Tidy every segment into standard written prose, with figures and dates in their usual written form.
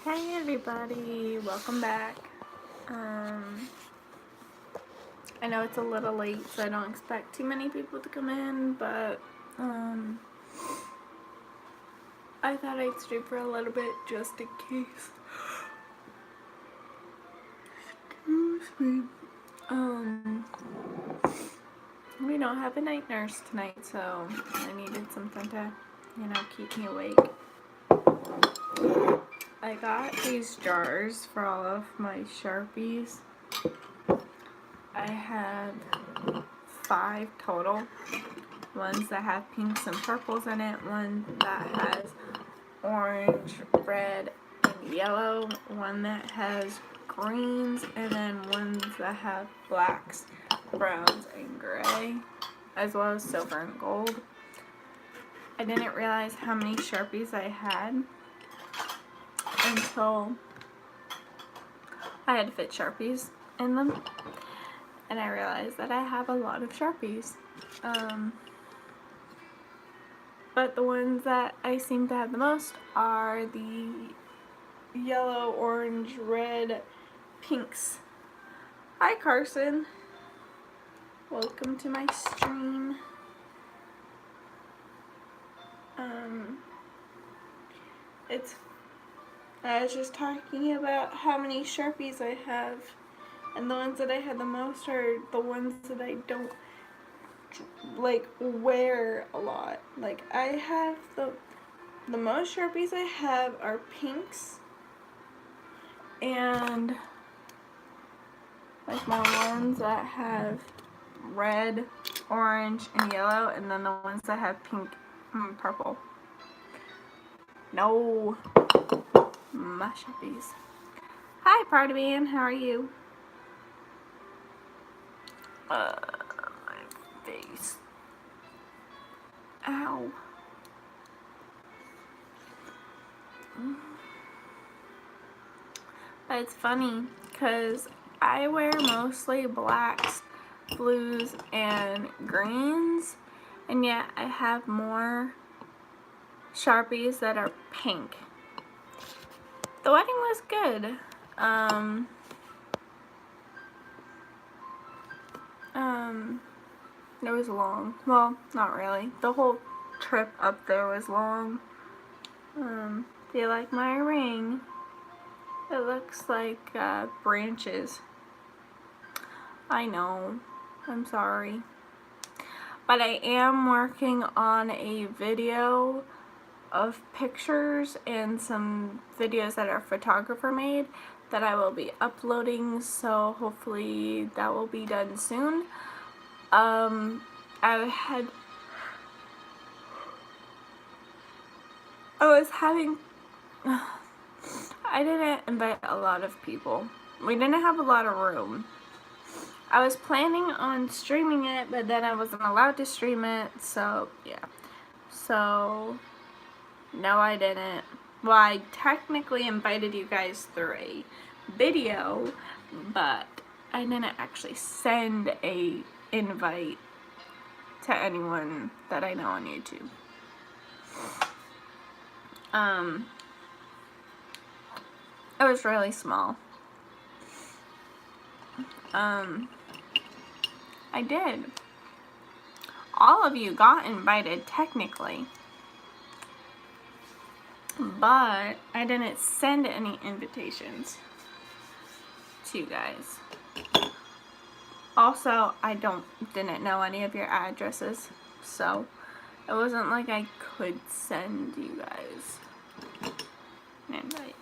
Hey everybody, welcome back. I know it's a little late, so I don't expect too many people to come in, but I thought I'd stay for a little bit just in case. Excuse me. We don't have a night nurse tonight, so I needed something to, keep me awake. I got these jars for all of my Sharpies. I have 5 total. Ones that have pinks and purples in it, one that has orange, red, and yellow, one that has greens, and then ones that have blacks, browns, and gray, as well as silver and gold. I didn't realize how many Sharpies I had until I had to fit Sharpies in them, and I realized that I have a lot of Sharpies. But the ones that I seem to have the most are the yellow, orange, red, pinks. Hi Carson. Welcome to my stream. I was just talking about how many Sharpies I have, and the ones that I have the most are the ones that I don't wear a lot. I have the most Sharpies I have are pinks and my ones that have red, orange, and yellow, and then the ones that have pink and purple. No, my Sharpies. Hi, Party Man, how are you? My face. Ow. But it's funny because I wear mostly blacks, blues, and greens, and yet I have more Sharpies that are pink. The wedding was good. It was long. Well, not really. The whole trip up there was long. Do you like my ring? It looks like branches. I know. I'm sorry. But I am working on a video of pictures and some videos that our photographer made that I will be uploading, so hopefully that will be done soon. I didn't invite a lot of people. We didn't have a lot of room. I was planning on streaming it, but then I wasn't allowed to stream it, so yeah. So, no, I didn't. Well, I technically invited you guys through a video, but I didn't actually send a invite to anyone that I know on YouTube. It was really small. I did. All of you got invited technically, but I didn't send any invitations to you guys. Also, I didn't know any of your addresses, so it wasn't like I could send you guys an invite.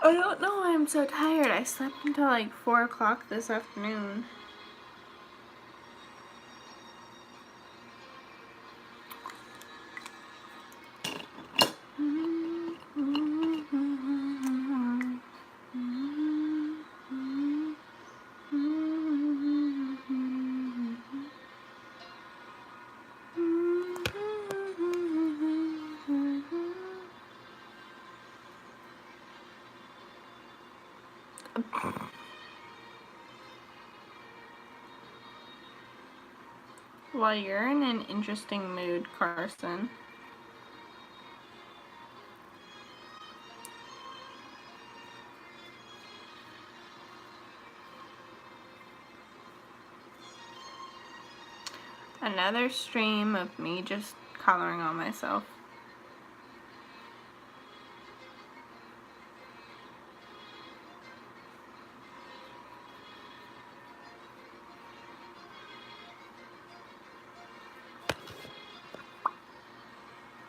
I don't know why I'm so tired. I slept until like 4 o'clock this afternoon. Well, you're in an interesting mood, Carson. Another stream of me just coloring on myself.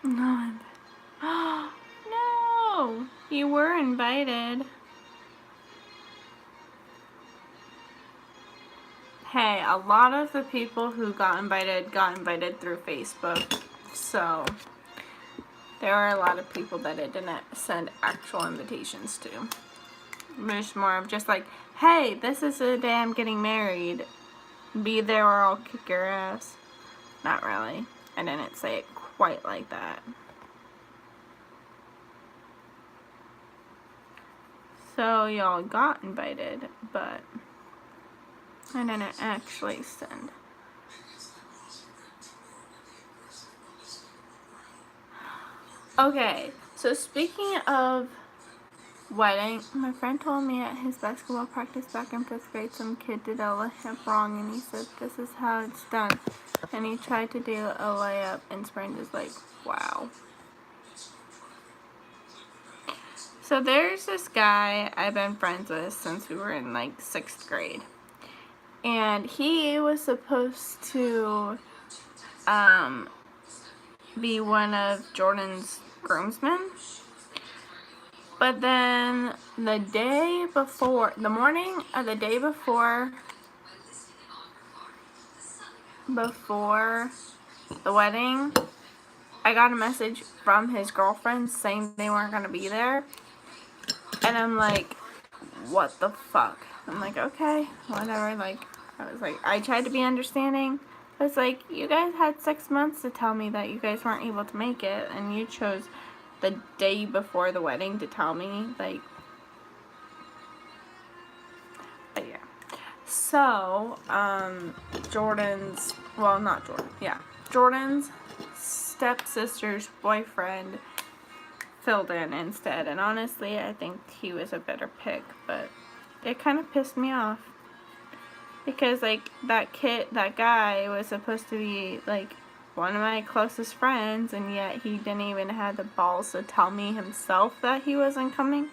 No. No! You were invited. Hey, a lot of the people who got invited through Facebook. So, there are a lot of people that it didn't send actual invitations to. There's more of just like, hey, this is the day I'm getting married. Be there or I'll kick your ass. Not really. I didn't say it quite like that. So y'all got invited, but I didn't actually send. Okay, so speaking of wedding, my friend told me at his basketball practice back in 5th grade, some kid did a layup wrong, and he said, this is how it's done. And he tried to do a layup and sprained his leg. Wow. So there's this guy I've been friends with since we were in like 6th grade. And he was supposed to be one of Jordan's groomsmen. But then the morning of the day before the wedding, I got a message from his girlfriend saying they weren't going to be there. And I'm like, what the fuck? I'm like, okay, whatever. Like, I tried to be understanding. I was like, you guys had 6 months to tell me that you guys weren't able to make it, and you chose the day before the wedding to tell me, like, but yeah. So, Jordan's stepsister's boyfriend filled in instead, and honestly, I think he was a better pick, but it kind of pissed me off, because, like, that guy was supposed to be, like, one of my closest friends, and yet he didn't even have the balls to tell me himself that he wasn't coming.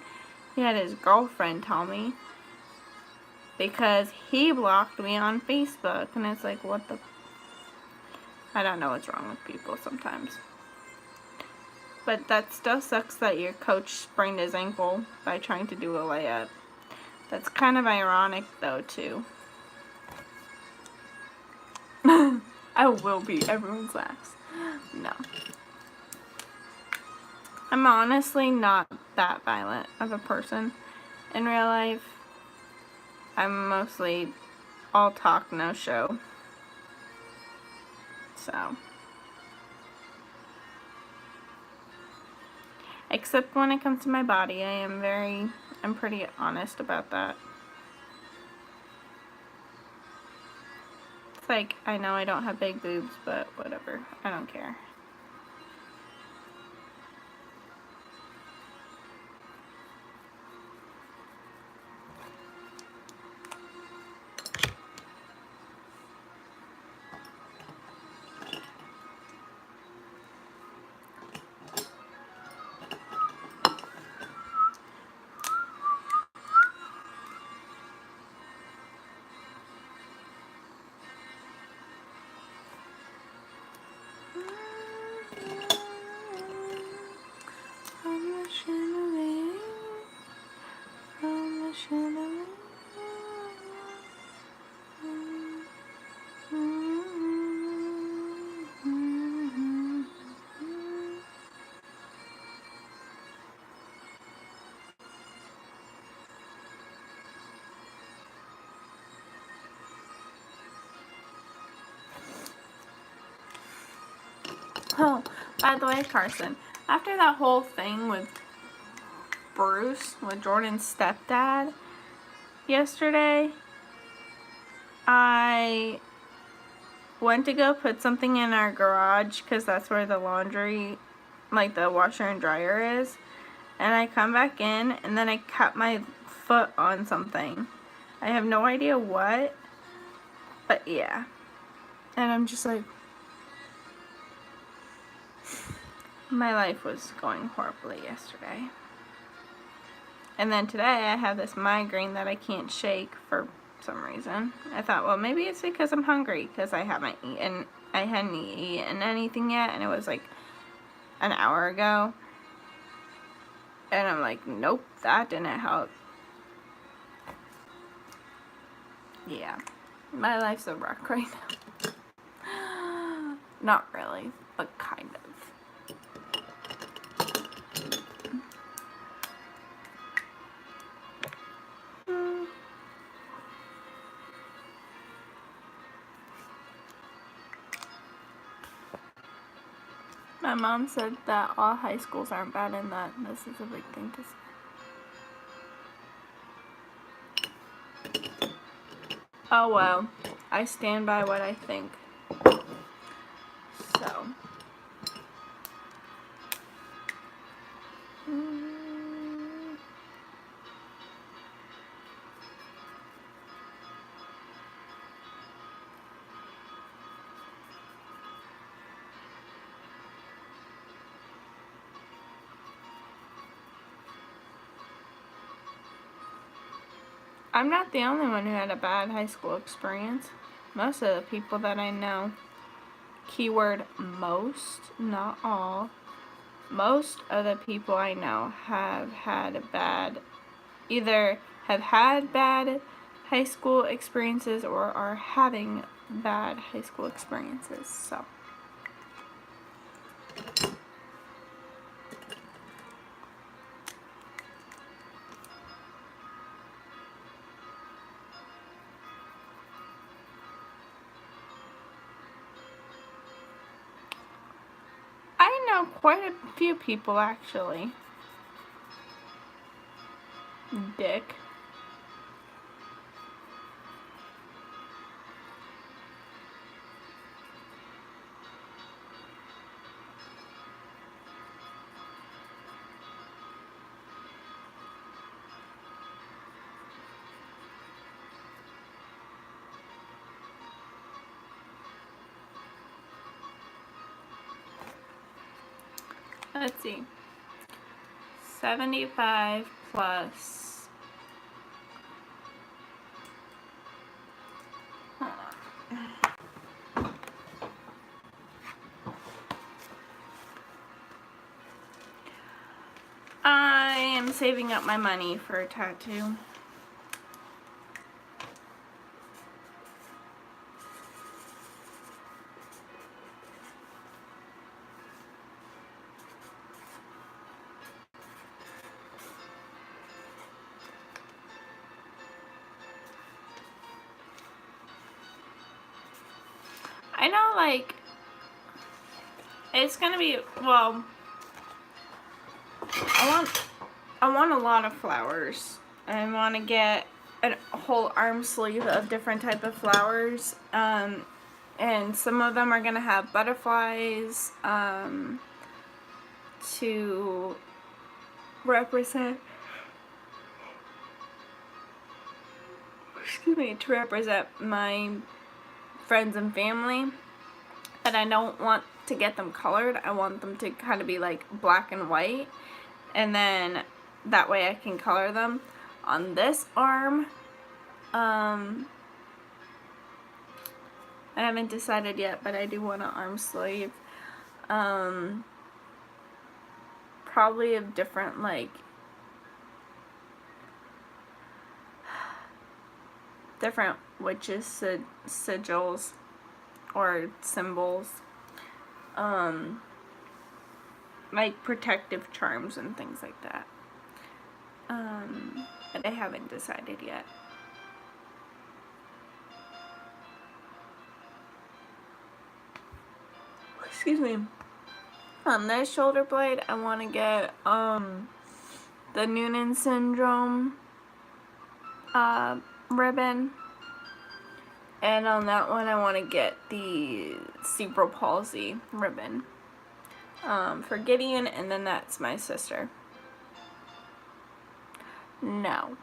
He had his girlfriend tell me, because he blocked me on Facebook, and it's like, what the... I don't know what's wrong with people sometimes. But that still sucks that your coach sprained his ankle by trying to do a layup. That's kind of ironic, though, too. I will be everyone's last. No. I'm honestly not that violent of a person in real life. I'm mostly all talk, no show. So. Except when it comes to my body, I'm pretty honest about that. It's like, I know I don't have big boobs, but whatever. I don't care. Oh, by the way, Carson, after that whole thing with Bruce, with Jordan's stepdad, yesterday, I went to go put something in our garage, because that's where the laundry, like the washer and dryer is, and I come back in, and then I cut my foot on something. I have no idea what, but yeah. And I'm just like, My life was going horribly yesterday. And then today I have this migraine that I can't shake for some reason. I thought, well, maybe it's because I'm hungry, because I hadn't eaten anything yet, and it was like an hour ago. And I'm like, nope, that didn't help. Yeah, my life's a wreck right now. Not really, but kind of. My mom said that all high schools aren't bad and that this is a big thing to say. Oh well, I stand by what I think. So. I'm not the only one who had a bad high school experience. Most of the people that I know, keyword most, not all, most of the people I know have had either have had bad high school experiences or are having bad high school experiences. So. I know quite a few people actually. Dick. Let's see. 75 plus. I am saving up my money for a tattoo. I know, like, it's gonna be, well, I want a lot of flowers. I want to get a whole arm sleeve of different type of flowers. And some of them are gonna have butterflies to represent. Excuse me, to represent my friends and family. But I don't want to get them colored. I want them to kind of be like black and white, and then that way I can color them. On this arm, I haven't decided yet, but I do want an arm sleeve. Probably of different, like, different witches' sigils or symbols. Like protective charms and things like that. But I haven't decided yet. Excuse me. On this shoulder blade, I want to get the Noonan syndrome ribbon, and on that one I want to get the cerebral palsy ribbon for Gideon, and then that's my sister. No.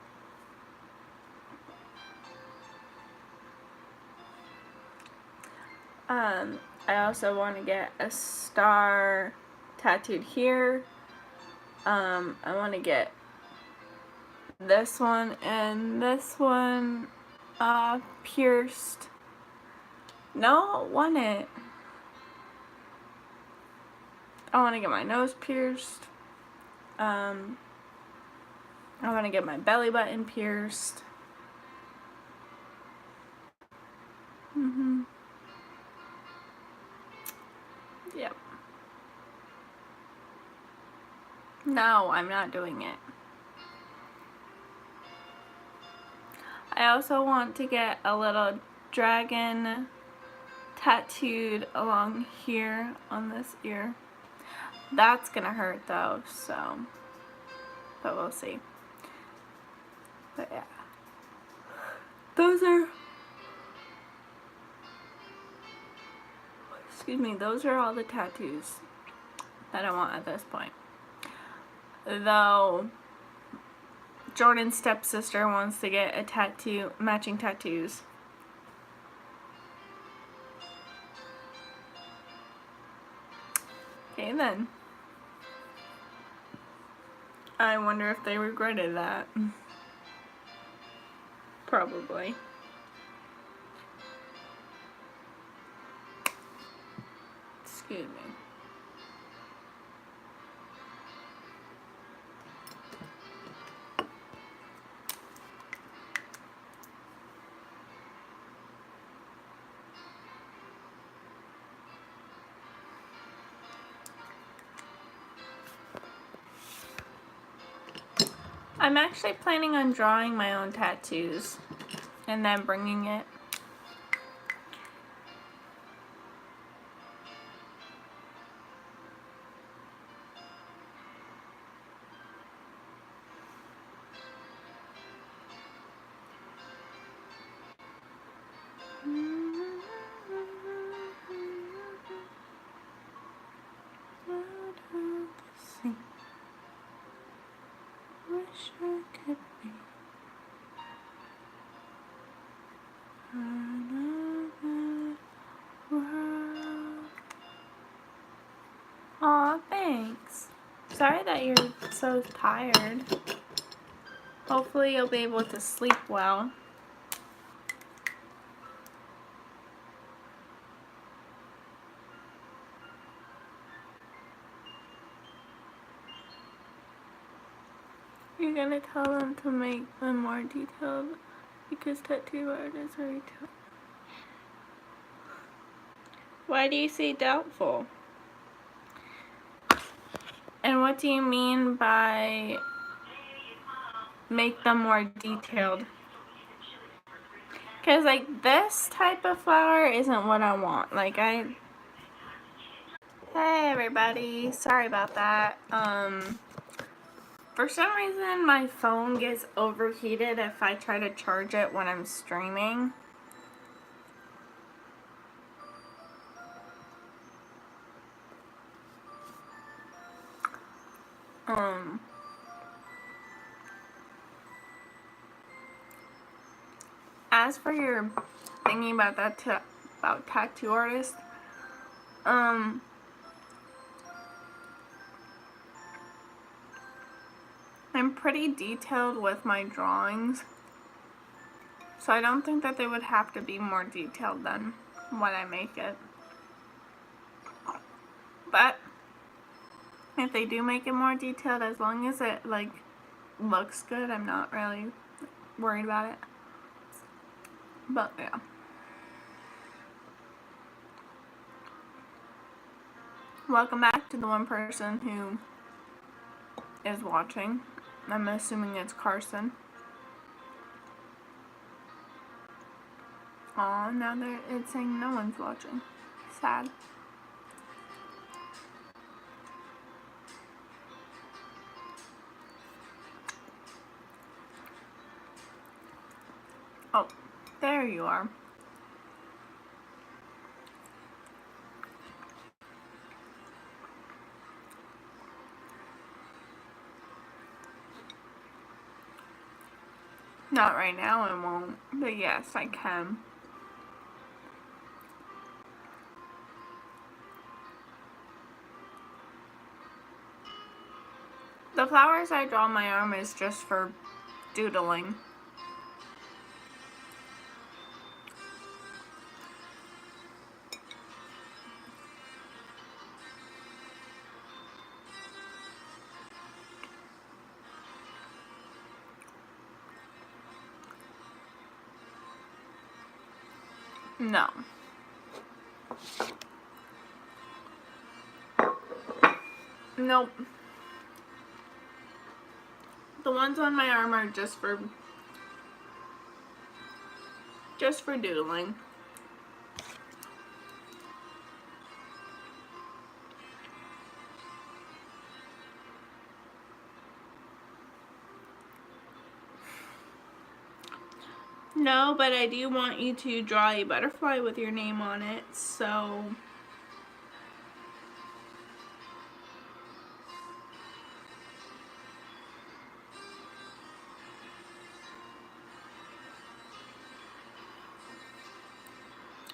I also want to get a star tattooed here. I want to get this one and this one pierced. No, want it. I want to get my nose pierced. I want to get my belly button pierced. Yep. No, I'm not doing it. I also want to get a little dragon tattooed along here on this ear. That's gonna hurt though, so, but we'll see. But yeah, those are all the tattoos that I want at this point. Though Jordan's stepsister wants to get a tattoo, matching tattoos. Okay then. I wonder if they regretted that. Probably. Excuse me. I'm actually planning on drawing my own tattoos and then bringing it. Wish I could be another world. Aw, thanks. Sorry that you're so tired. Hopefully you'll be able to sleep well. You're gonna tell them to make them more detailed because tattoo artists are detailed. Why do you say doubtful? And what do you mean by make them more detailed? Because like this type of flower isn't what I want. Like Hey everybody, sorry about that. For some reason my phone gets overheated if I try to charge it when I'm streaming. As for your thinking about that about tattoo artists, I'm pretty detailed with my drawings, so I don't think that they would have to be more detailed than when I make it. But if they do make it more detailed, as long as it like looks good, I'm not really worried about it. But yeah. Welcome back to the one person who is watching. I'm assuming it's Carson. Aw, now it's saying no one's watching. Sad. Oh, there you are. Not right now, I won't. But yes, I can. The flowers I draw on my arm is just for doodling. No. Nope. The ones on my arm are just for doodling. No, but I do want you to draw a butterfly with your name on it, so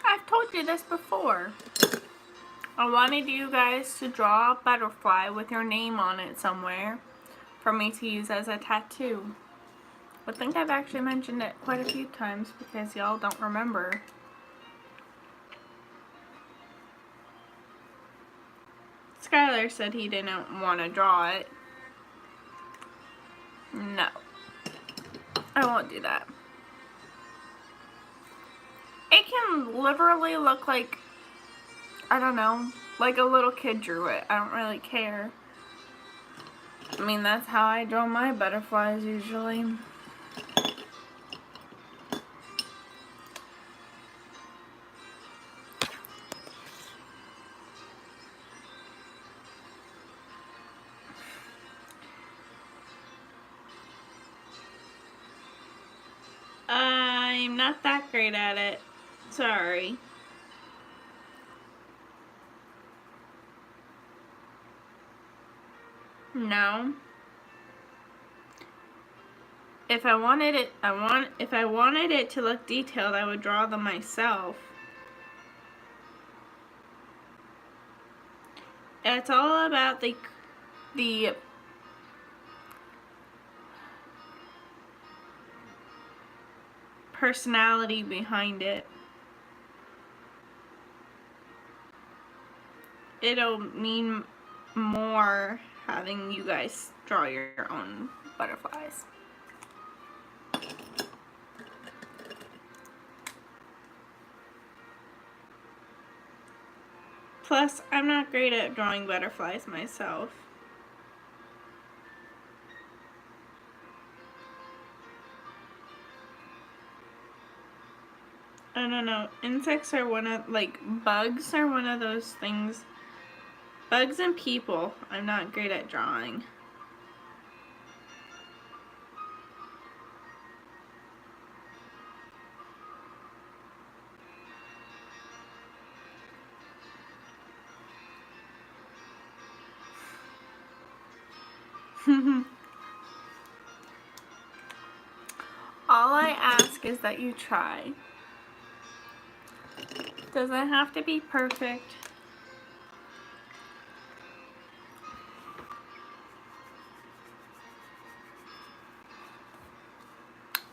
I've told you this before. I wanted you guys to draw a butterfly with your name on it somewhere for me to use as a tattoo. I think I've actually mentioned it quite a few times because y'all don't remember. Skylar said he didn't want to draw it. No. I won't do that. It can literally look like, I don't know, like a little kid drew it. I don't really care. I mean, that's how I draw my butterflies usually. I'm not that great at it. Sorry. No. If I wanted it to look detailed, I would draw them myself. It's all about the personality behind it. It'll mean more having you guys draw your own butterflies. Plus, I'm not great at drawing butterflies myself. I don't know. Insects are bugs are one of those things. Bugs and people, I'm not great at drawing. All I ask is that you try. Doesn't have to be perfect.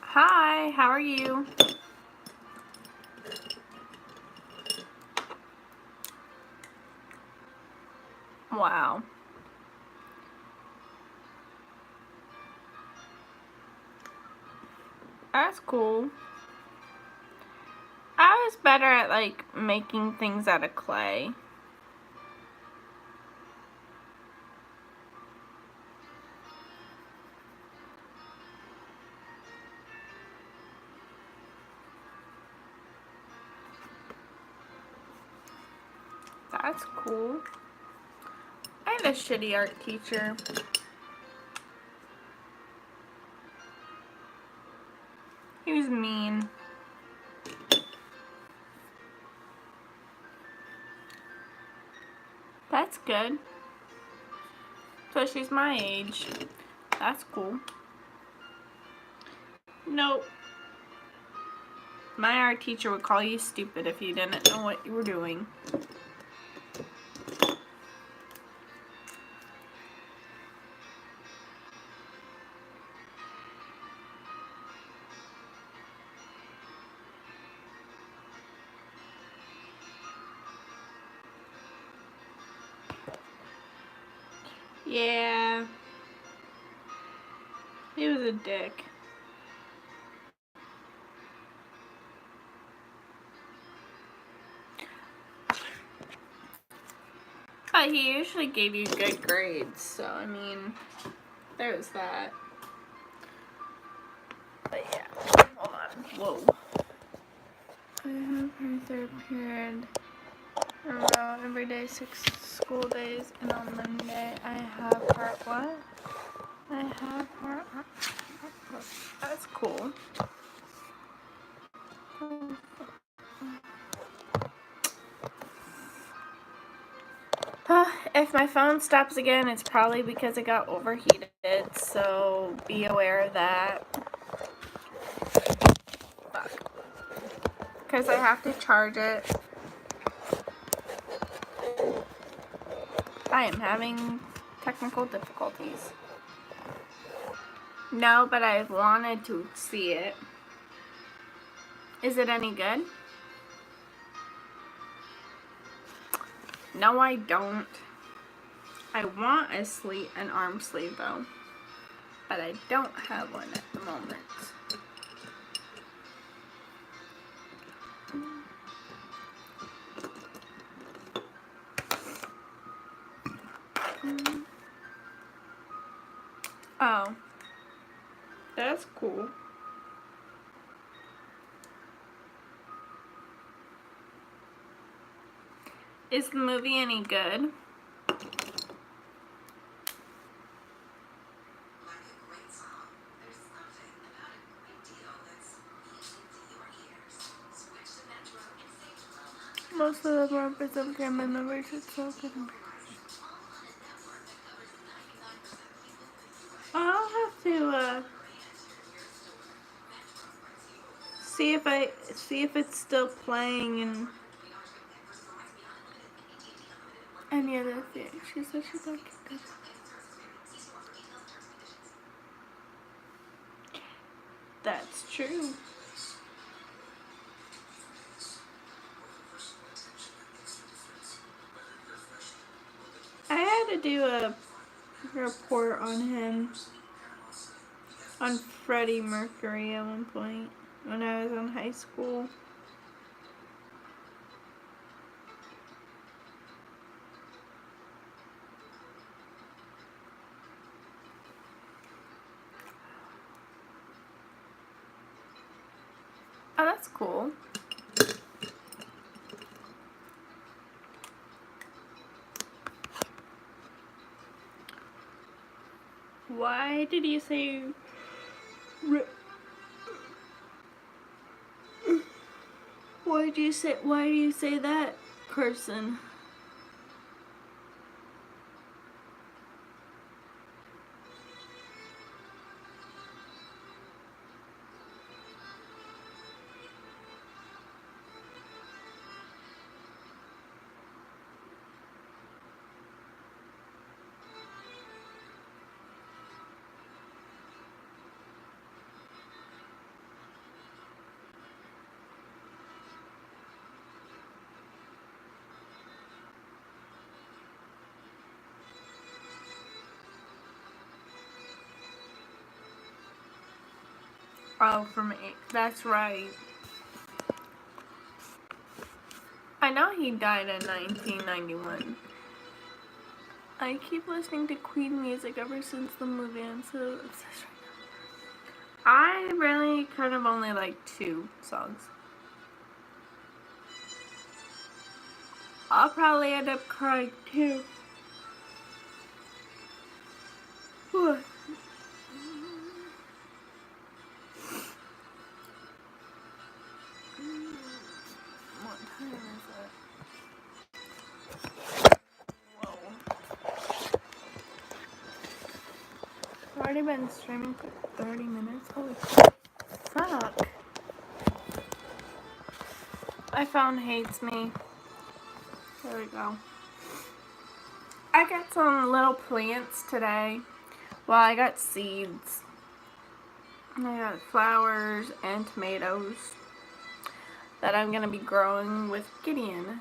Hi, how are you? Wow. That's cool. I was better at making things out of clay. That's cool. I had a shitty art teacher. He was mean. That's good. So she's my age. That's cool. Nope. My art teacher would call you stupid if you didn't know what you were doing. Yeah. He was a dick. But he usually gave you good grades, so I mean, there's that. But yeah, hold on. Whoa. I have her third period. Around every day, 6 school days, and on Monday I have her what? I have her. That's cool. If my phone stops again, it's probably because it got overheated, so be aware of that. Because I have to charge it. I am having technical difficulties. No, but I wanted to see it. Is it any good? No, I don't. I want an arm sleeve though, but I don't have one at the moment. Oh, that's cool. Is the movie any good? Most of the members of family members are so good. I'll have to see if it's still playing and any other thing. She said she'd like it. That's true. I had to do a report on him, on Freddie Mercury at one point when I was in high school. Oh, that's cool. Why did you say... Why do you say that, Carson? Oh, from 8. That's right. I know he died in 1991. I keep listening to Queen music ever since the movie. I'm so obsessed right now. I really kind of only like 2 songs. I'll probably end up crying too. What time is it? Whoa. I've already been streaming for 30 minutes. Holy fuck. My phone hates me. There we go. I got some little plants today. Well, I got seeds. And I got flowers and tomatoes that I'm going to be growing with Gideon.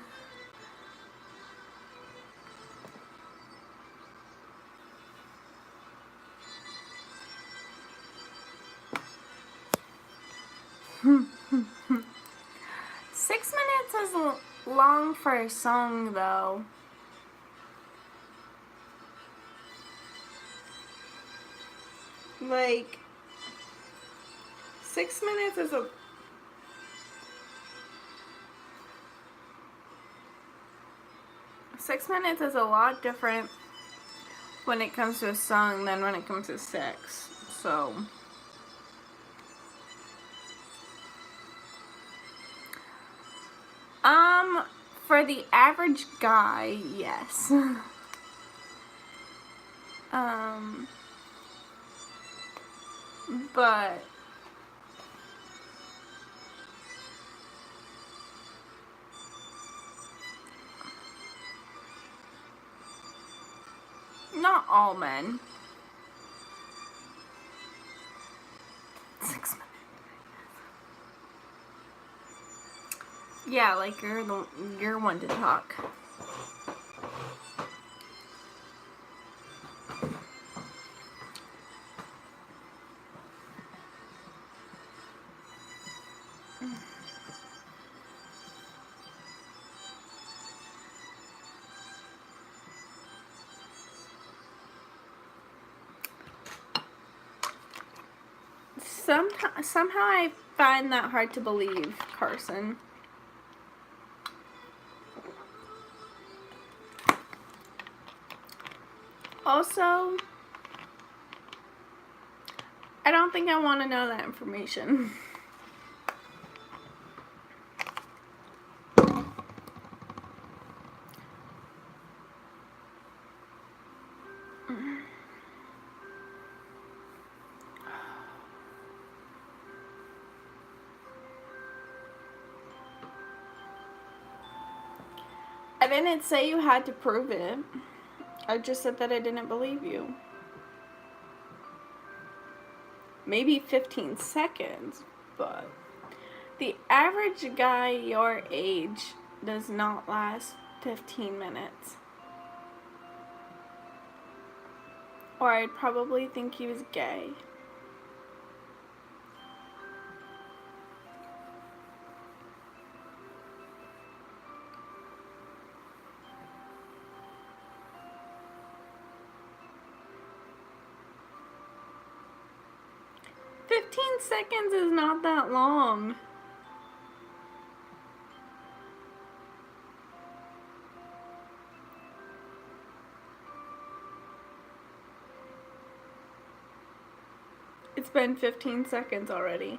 6 minutes is long for a song, though. Like, 6 minutes is a... Six minutes is a lot different when it comes to a song than when it comes to sex. So... for the average guy, yes. But not all men. 6 minutes. Yeah, like you're one to talk. Somehow I find that hard to believe, Carson. Also, I don't think I want to know that information. I didn't say you had to prove it. I just said that I didn't believe you. Maybe 15 seconds, but the average guy your age does not last 15 minutes. Or I'd probably think he was gay. Seconds is not that long. It's been 15 seconds already.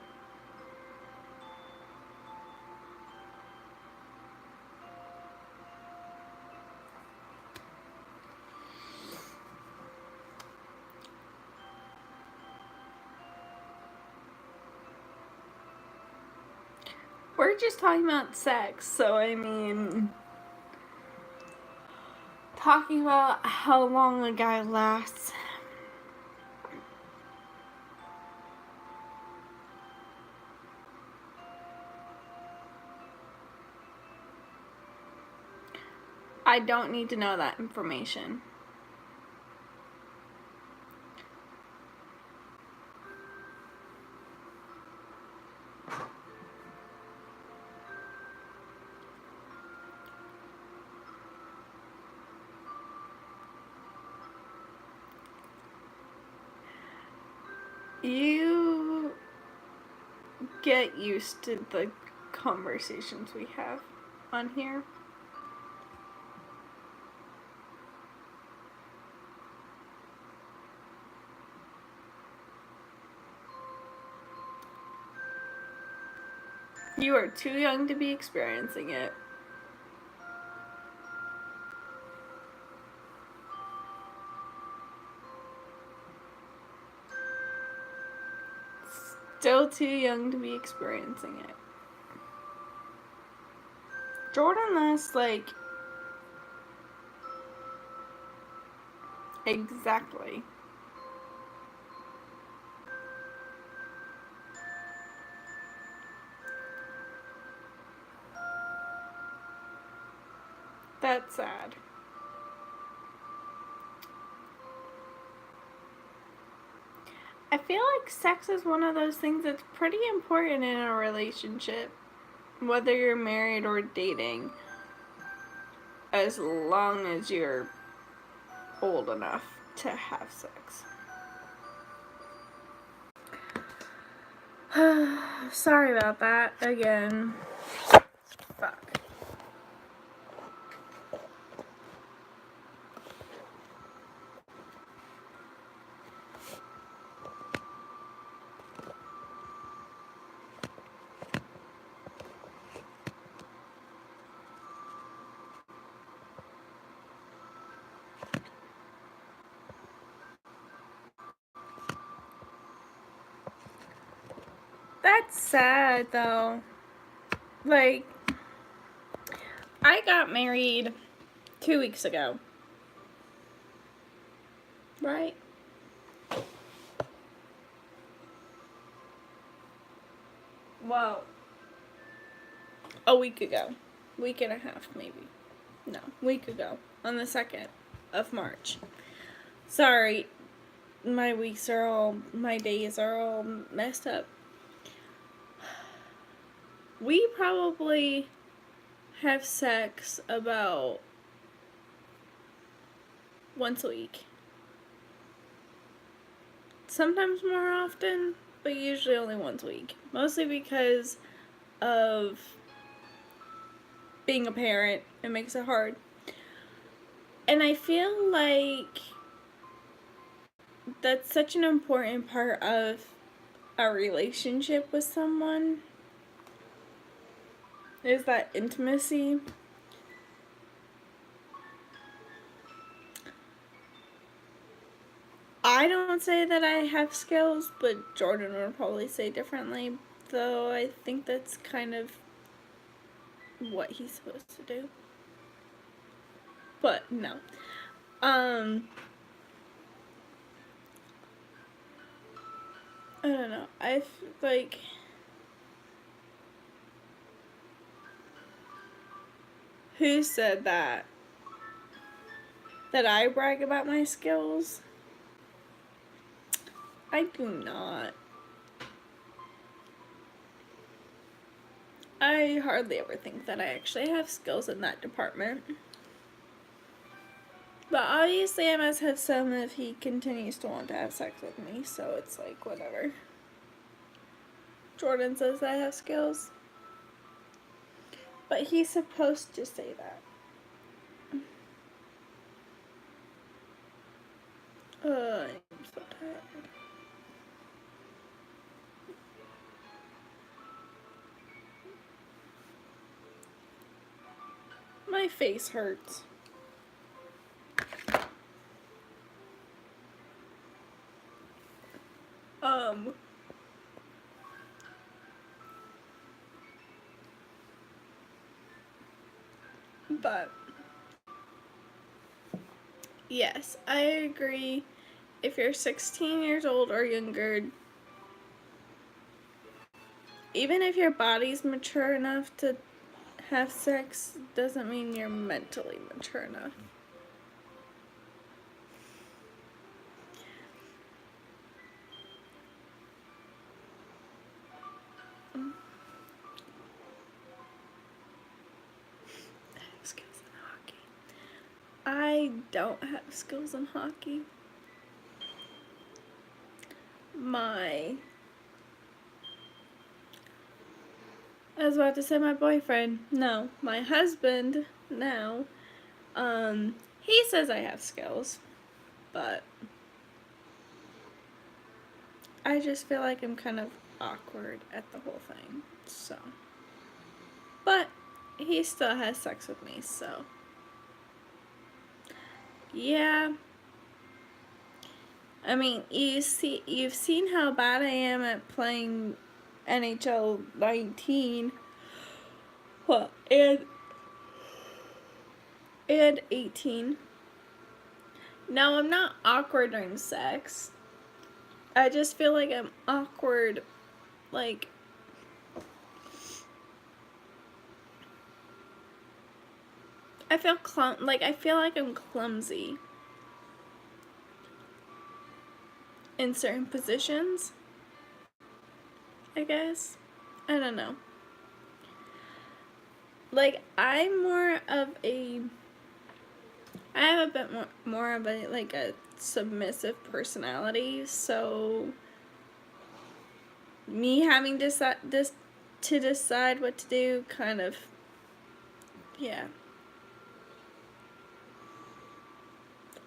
We're just talking about sex, so I mean, talking about how long a guy lasts. I don't need to know that information. You get used to the conversations we have on here. You are too young to be experiencing it. Still too young to be experiencing it. Jordan lasts like exactly. That's sad. I feel like sex is one of those things that's pretty important in a relationship, whether you're married or dating, as long as you're old enough to have sex. Sorry about that again. Fuck. That's sad though. Like, I got married 2 weeks ago. Right? Well, a week ago. Week and a half, maybe. No, week ago. On the 2nd of March. Sorry, my days are all messed up. We probably have sex about once a week. Sometimes more often, but usually only once a week. Mostly because of being a parent. It makes it hard. And I feel like that's such an important part of a relationship with someone, is that intimacy. I don't say that I have skills, but Jordan would probably say differently, though I think that's kind of what he's supposed to do. But no. I don't know. Like, who said that? That I brag about my skills? I do not. I hardly ever think that I actually have skills in that department. But obviously I must have some if he continues to want to have sex with me, so it's like, whatever. Jordan says I have skills. But he's supposed to say that. I'm so tired. My face hurts. But yes, I agree. If you're 16 years old or younger, even if your body's mature enough to have sex, doesn't mean you're mentally mature enough. Skills in hockey. I don't have skills in hockey. I was about to say my boyfriend. No, my husband now. He says I have skills, but I just feel like I'm kind of awkward at the whole thing, so. But he still has sex with me, so. Yeah. I mean, you've seen how bad I am at playing NHL 19. Well, and 18. Now, I'm not awkward during sex. I just feel like I'm awkward, like, I feel like I'm clumsy. in certain positions, I guess. I don't know. Like, I'm more of a, I have a bit more of a, like, a submissive personality, so me having to decide what to do kind of, yeah.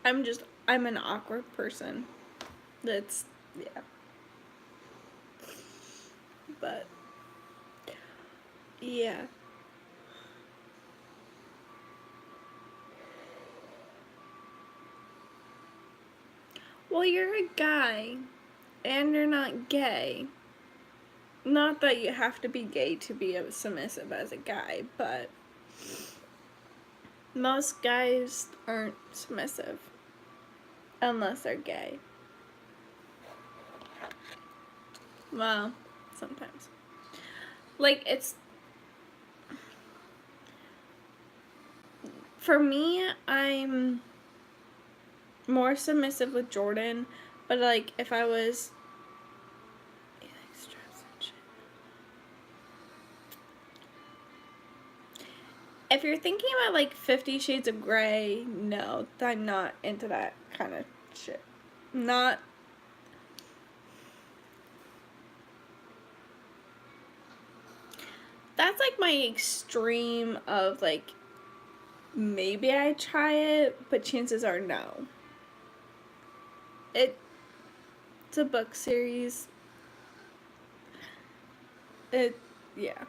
I'm an awkward person. That's, yeah. But, yeah. Well, you're a guy, and you're not gay. Not that you have to be gay to be submissive as a guy, but most guys aren't submissive unless they're gay. Well, sometimes. Like, it's, for me, I'm more submissive with Jordan, but like, if I was, if you're thinking about like 50 Shades of Grey, no, I'm not into that kind of shit. Not. That's like my extreme of like, maybe I try it, but chances are no. It's a book series. Yeah.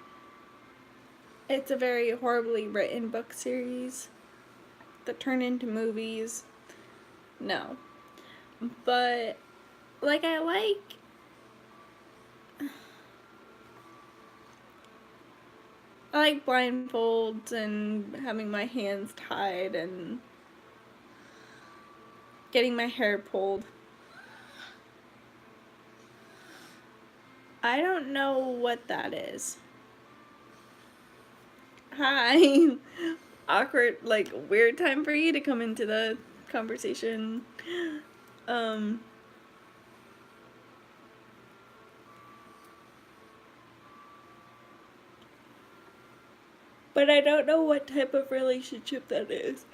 It's a very horribly written book series that turn into movies. No. But, like, I like blindfolds and having my hands tied and getting my hair pulled. I don't know what that is. Hi. Awkward, like, weird time for you to come into the conversation. But I don't know what type of relationship that is.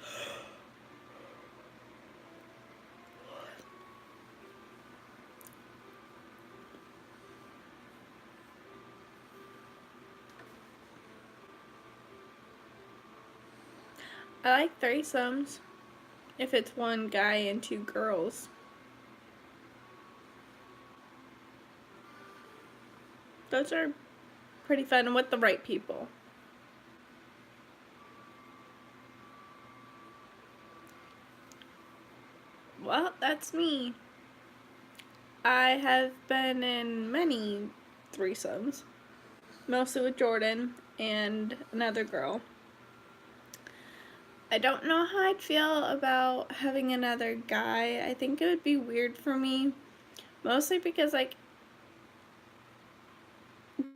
I like threesomes if it's one guy and two girls. Those are pretty fun with the right people. Well, that's me. I have been in many threesomes, mostly with Jordan and another girl. I don't know how I'd feel about having another guy. I think it would be weird for me, mostly because, like,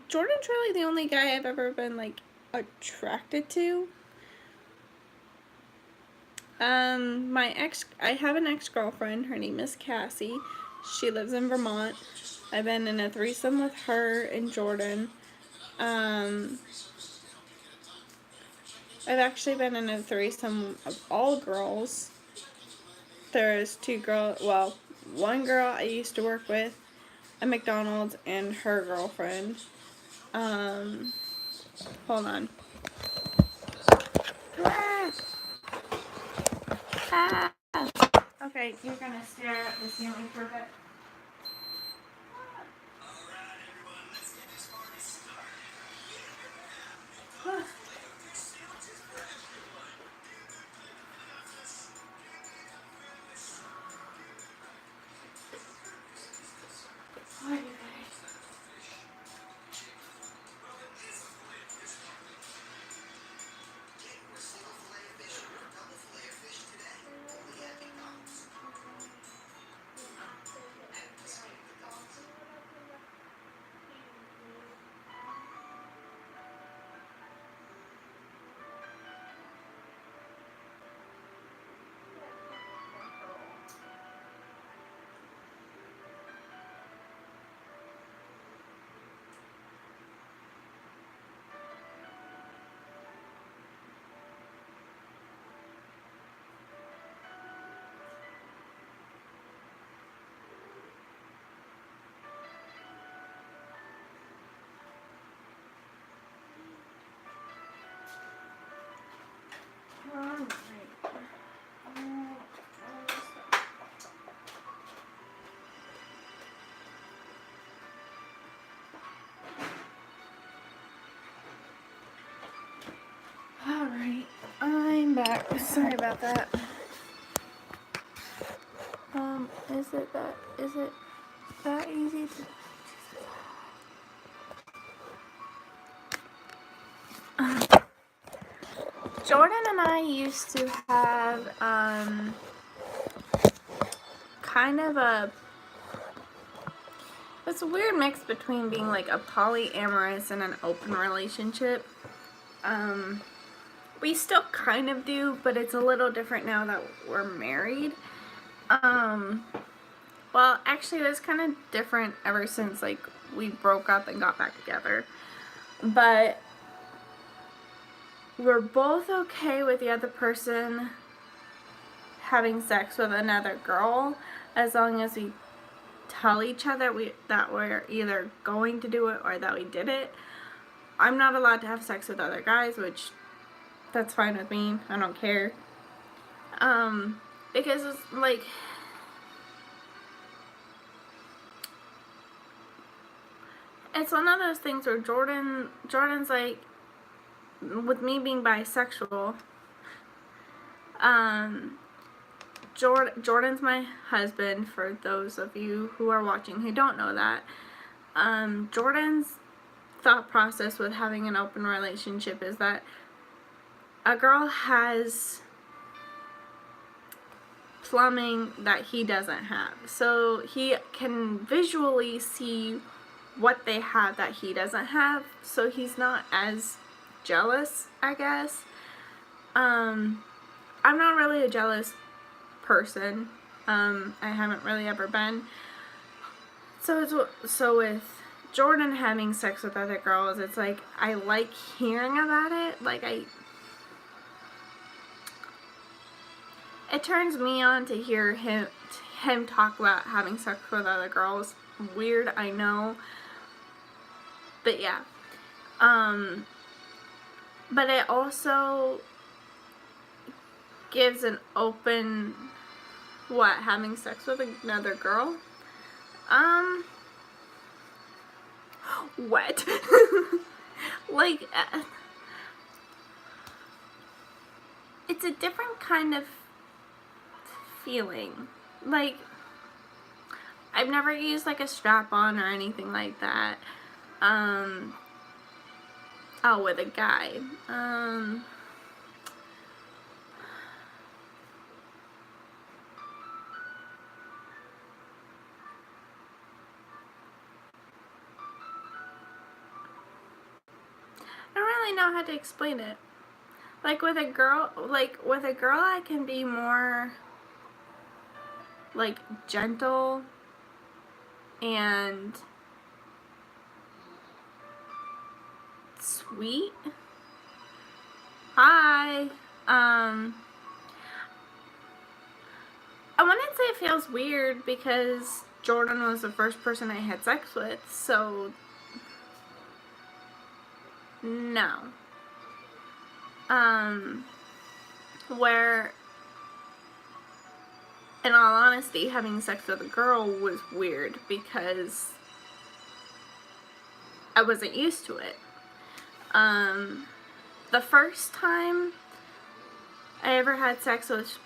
Jordan's really the only guy I've ever been, like, attracted to. I have an ex-girlfriend. Her name is Cassie. She lives in Vermont. I've been in a threesome with her and Jordan. I've actually been in a threesome of all girls. There's one girl I used to work with at McDonald's and her girlfriend. Hold on. Ah! Okay, you're gonna stare at the ceiling for a bit. Alright, I'm back. Sorry about that. Is it that easy to... Jordan and I used to have, kind of it's a weird mix between being like a polyamorous and an open relationship. We still kind of do, but it's a little different now that we're married. Well, actually, it was kind of different ever since, like, we broke up and got back together. But we're both okay with the other person having sex with another girl, as long as we tell each other that we're either going to do it or that we did it. I'm not allowed to have sex with other guys, which, that's fine with me. I don't care. Because it's like... It's one of those things where Jordan's like, with me being bisexual, Jordan's my husband, for those of you who are watching who don't know that. Jordan's thought process with having an open relationship is that a girl has plumbing that he doesn't have. So he can visually see what they have that he doesn't have, so he's not as jealous, I guess. I'm not really a jealous person. I haven't really ever been. So with Jordan having sex with other girls, it's like, I like hearing about it. Like, it turns me on to hear him talk about having sex with other girls. Weird, I know. But yeah. But it also gives an open... What? Having sex with another girl? What? Like, it's a different kind of feeling. Like, I've never used like a strap-on or anything like that. With a guy. I don't really know how to explain it. Like with a girl, I can be more like gentle and sweet. Hi. I wouldn't say it feels weird because Jordan was the first person I had sex with, so no. Where, in all honesty, having sex with a girl was weird because I wasn't used to it. The first time I ever had sex with,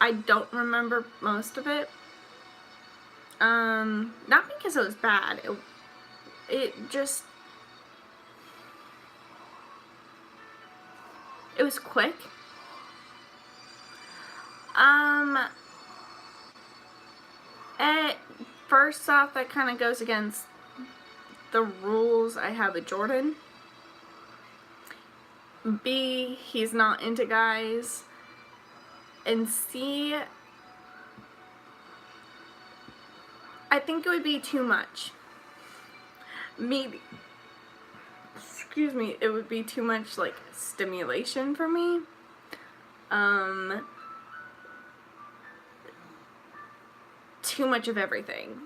I don't remember most of it. Not because it was bad. It was quick. First off, that kind of goes against the rules I have with Jordan. B, he's not into guys. And C, I think it would be too much. Maybe, excuse me, it would be too much, like, stimulation for me. Too much of everything.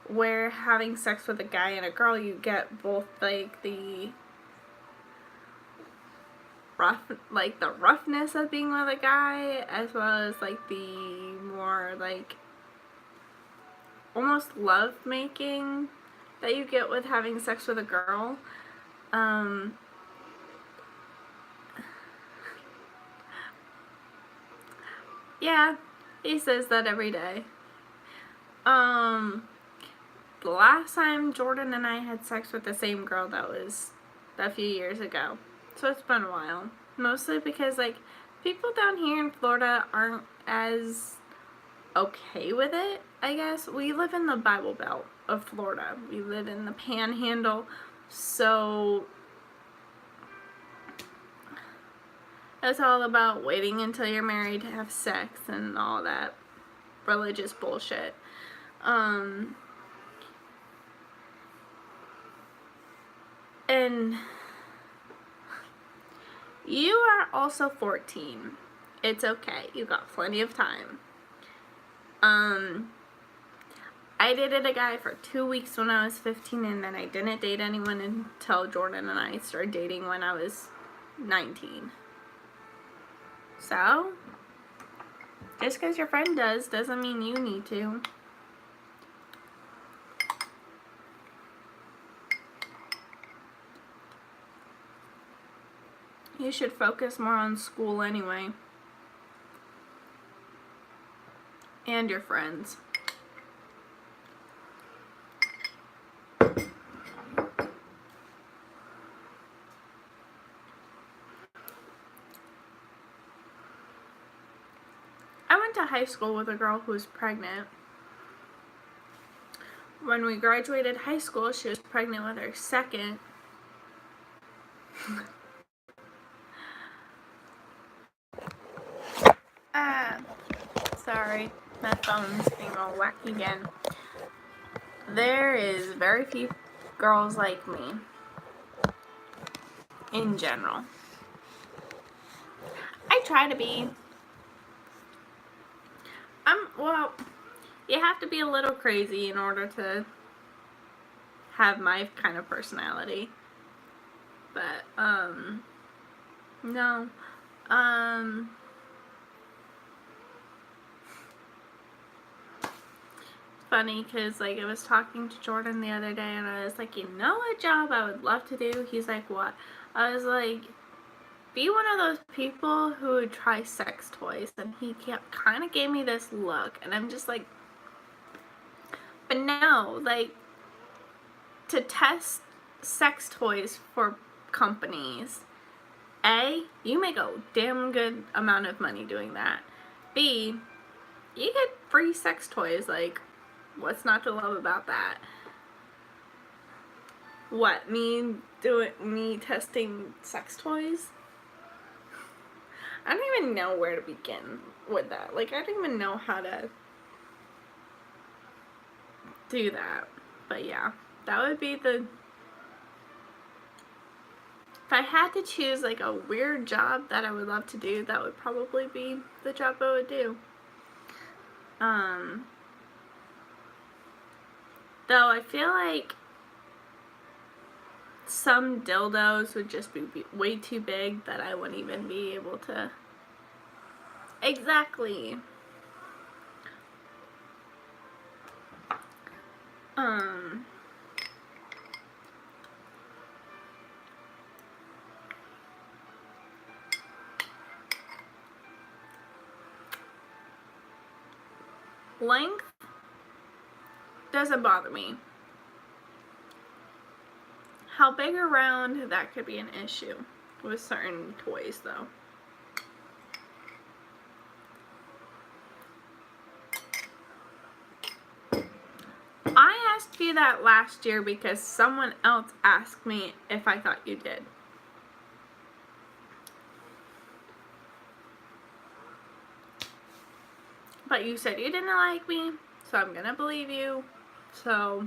Where having sex with a guy and a girl, you get both, like, the like the roughness of being with a guy, as well as like the more like almost love making that you get with having sex with a girl. Yeah, he says that every day. The last time Jordan and I had sex with the same girl, that was a few years ago. So it's been a while. Mostly because, like, people down here in Florida aren't as okay with it, I guess. We live in the Bible Belt of Florida. We live in the Panhandle. So it's all about waiting until you're married to have sex and all that religious bullshit. And you are also 14. It's okay. You got plenty of time. I dated a guy for 2 weeks when I was 15, and then I didn't date anyone until Jordan and I started dating when I was 19. So, just because your friend does doesn't mean you need to. You should focus more on school anyway. And your friends. I went to high school with a girl who was pregnant. When we graduated high school, she was pregnant with her second. Sorry, my phone's being all wacky again. There is very few girls like me. In general. I try to be. Well, you have to be a little crazy in order to have my kind of personality. But, no. Funny because, like, I was talking to Jordan the other day and I was like, you know what job I would love to do? He's like, what? I was like, be one of those people who would try sex toys. And he kind of gave me this look. And I'm just like, but no, like, to test sex toys for companies, A, you make a damn good amount of money doing that. B, you get free sex toys. Like, what's not to love about that? What, me testing sex toys? I don't even know where to begin with that. Like, I don't even know how to do that. But yeah, that would be the... If I had to choose, like, a weird job that I would love to do, that would probably be the job I would do. Though I feel like some dildos would just be way too big that I wouldn't even be able to... Exactly. Length doesn't bother me. How big or round, that could be an issue with certain toys, though. I asked you that last year because someone else asked me if I thought you did. But you said you didn't like me, so I'm gonna believe you. So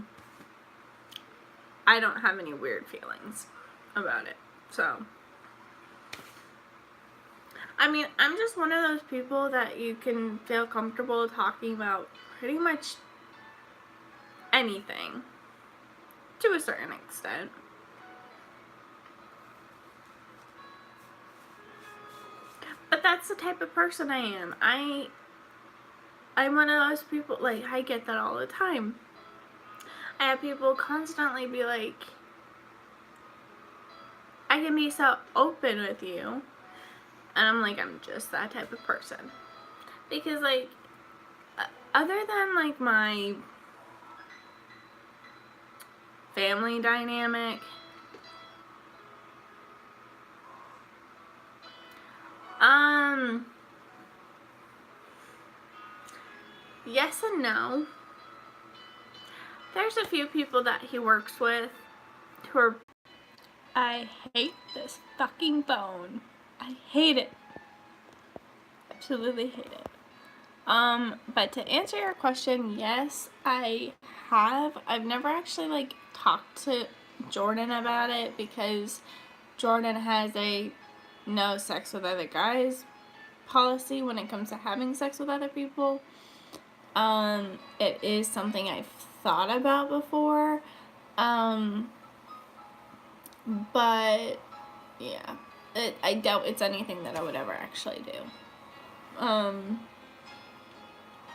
I don't have any weird feelings about it. So, I mean, I'm just one of those people that you can feel comfortable talking about pretty much anything to a certain extent. that's the type of person I am. I'm one of those people, like, I get that all the time. I have people constantly be like, I can be so open with you. And I'm like, I'm just that type of person. Because, like, other than, like, my family dynamic, yes and no. There's a few people that he works with who are... I hate this fucking phone. I hate it. Absolutely hate it. But to answer your question, yes, I have. I've never actually, like, talked to Jordan about it because Jordan has a no sex with other guys policy when it comes to having sex with other people. It is something I've thought about before. But yeah, I doubt it's anything that I would ever actually do.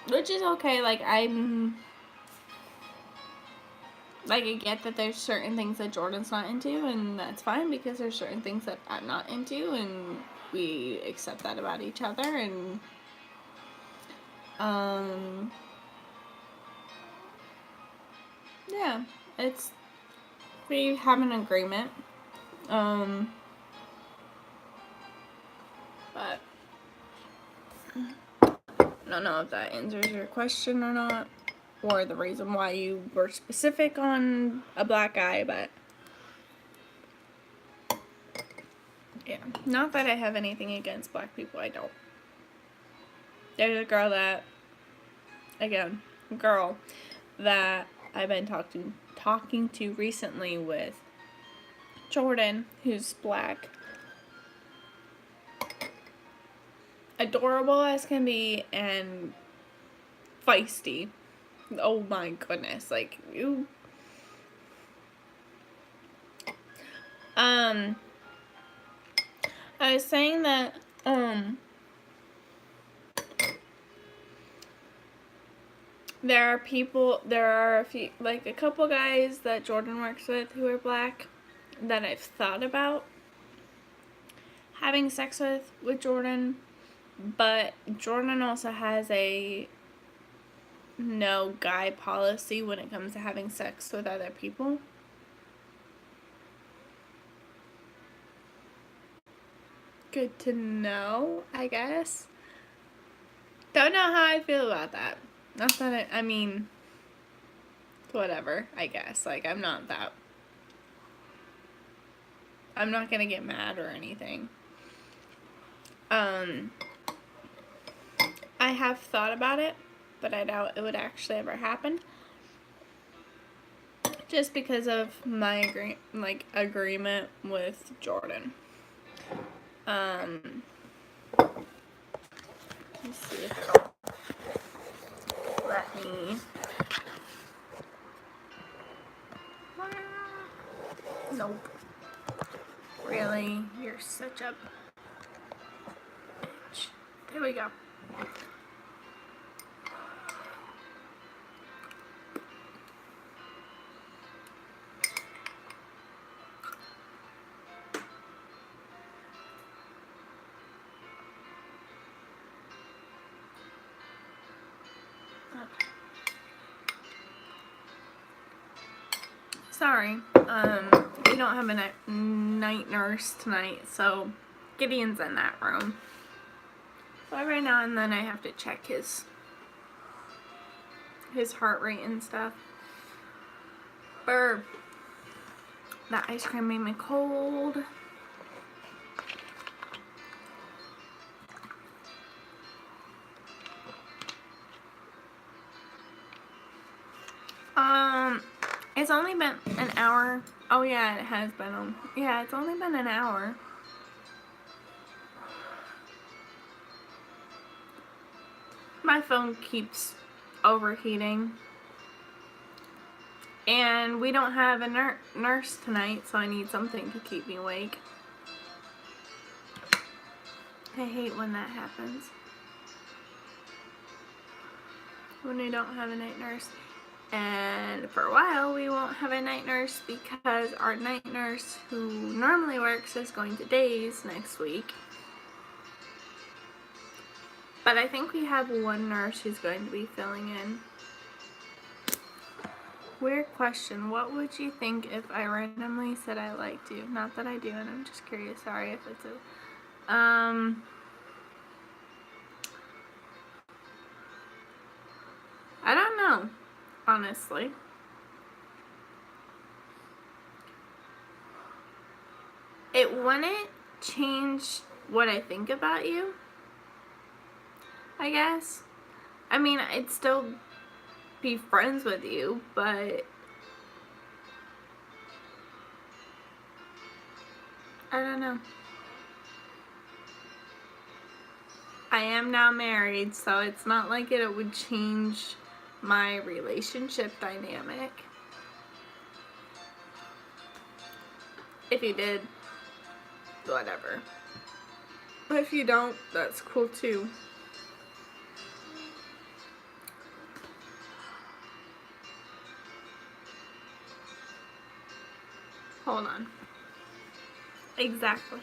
Which is okay. Like, I get that there's certain things that Jordan's not into, and that's fine because there's certain things that I'm not into, and we accept that about each other, and yeah, we have an agreement. But I don't know if that answers your question or not, or the reason why you were specific on a black guy, but yeah, not that I have anything against black people, I don't. There's a girl that I've been talking to recently with Jordan, who's black. Adorable as can be and feisty. Oh my goodness, like, you... I was saying that, there are a few, like, a couple guys that Jordan works with who are black that I've thought about having sex with Jordan, but Jordan also has a no guy policy when it comes to having sex with other people. Good to know, I guess. Don't know how I feel about that. Not that I mean, whatever, I guess. Like, I'm not gonna get mad or anything. I have thought about it, but I doubt it would actually ever happen. Just because of my agreement with Jordan. Let me see if it'll let me. Nope. Really? You're such a bitch. There we go. Sorry, we don't have a night nurse tonight, so Gideon's in that room. So every now and then I have to check his heart rate and stuff. Burp. That ice cream made me cold. It's only been an hour. Oh yeah, it has been. Yeah, it's only been an hour. My phone keeps overheating. And we don't have a nurse tonight, so I need something to keep me awake. I hate when that happens. When we don't have a night nurse. And for a while we won't have a night nurse because our night nurse who normally works is going to days next week. But I think we have one nurse who's going to be filling in. Weird question. What would you think if I randomly said I liked you? Not that I do, and I'm just curious. Sorry if it's a... I don't know, honestly. It wouldn't change what I think about you, I guess. I mean, I'd still be friends with you, but I don't know. I am now married, so it's not like it would change my relationship dynamic. If you did, whatever. But if you don't, that's cool too. Hold on. Exactly.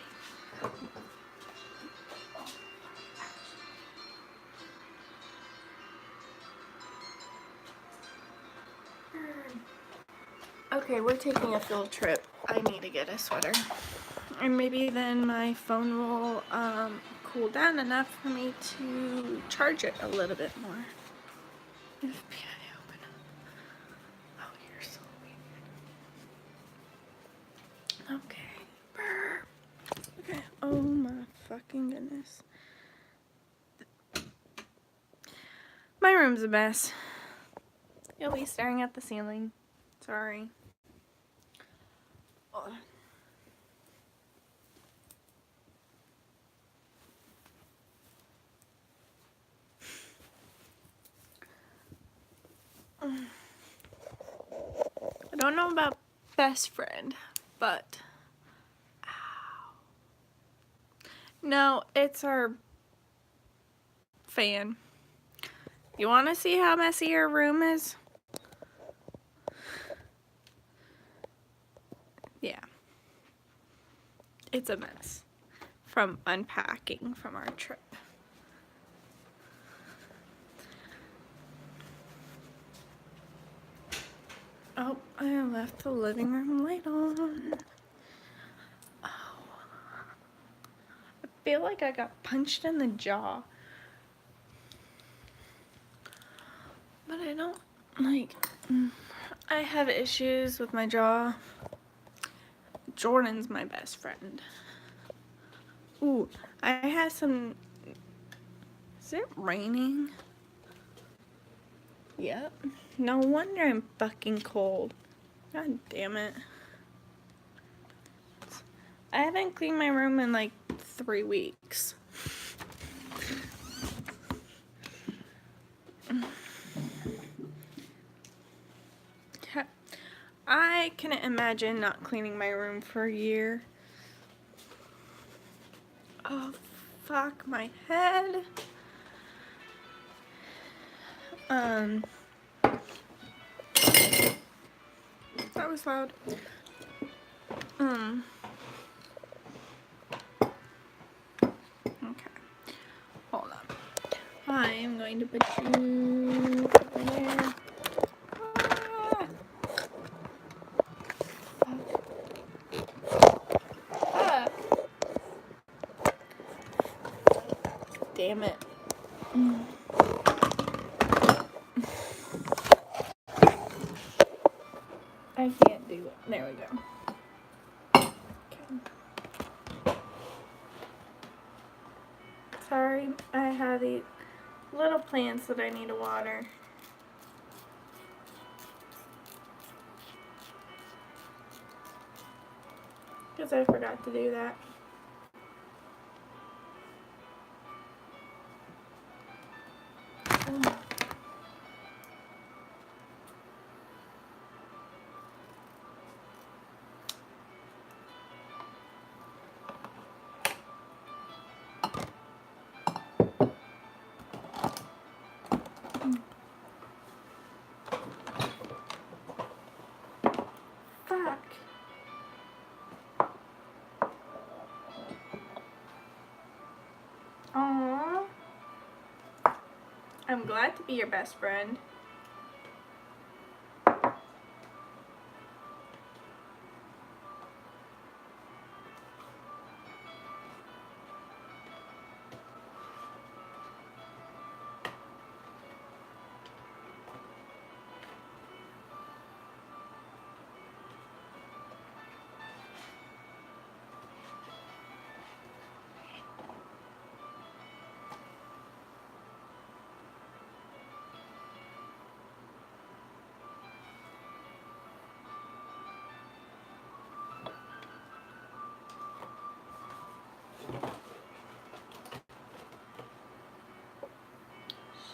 Okay, we're taking a field trip. I need to get a sweater. And maybe then my phone will cool down enough for me to charge it a little bit more. FBI open. Oh, you're so weird. Okay. Brr. Okay. Oh my fucking goodness. My room's a mess. You'll be staring at the ceiling. Sorry. Oh. I don't know about best friend, but ow. No, it's our fan. You want to see how messy your room is? Yeah. It's a mess from unpacking from our trip. Oh, I left the living room light on. Oh. I feel like I got punched in the jaw. But I don't, like, I have issues with my jaw. Jordan's my best friend. Ooh, I had some, is it raining? Yep. No wonder I'm fucking cold. God damn it. I haven't cleaned my room in like 3 weeks. I couldn't imagine not cleaning my room for a year. Oh, fuck my head. That was loud. Okay. Hold on. I am going to put you over there. Damn it. I can't do it. There we go. Okay. Sorry, I have these little plants that I need to water. Because I forgot to do that. Aww. I'm glad to be your best friend.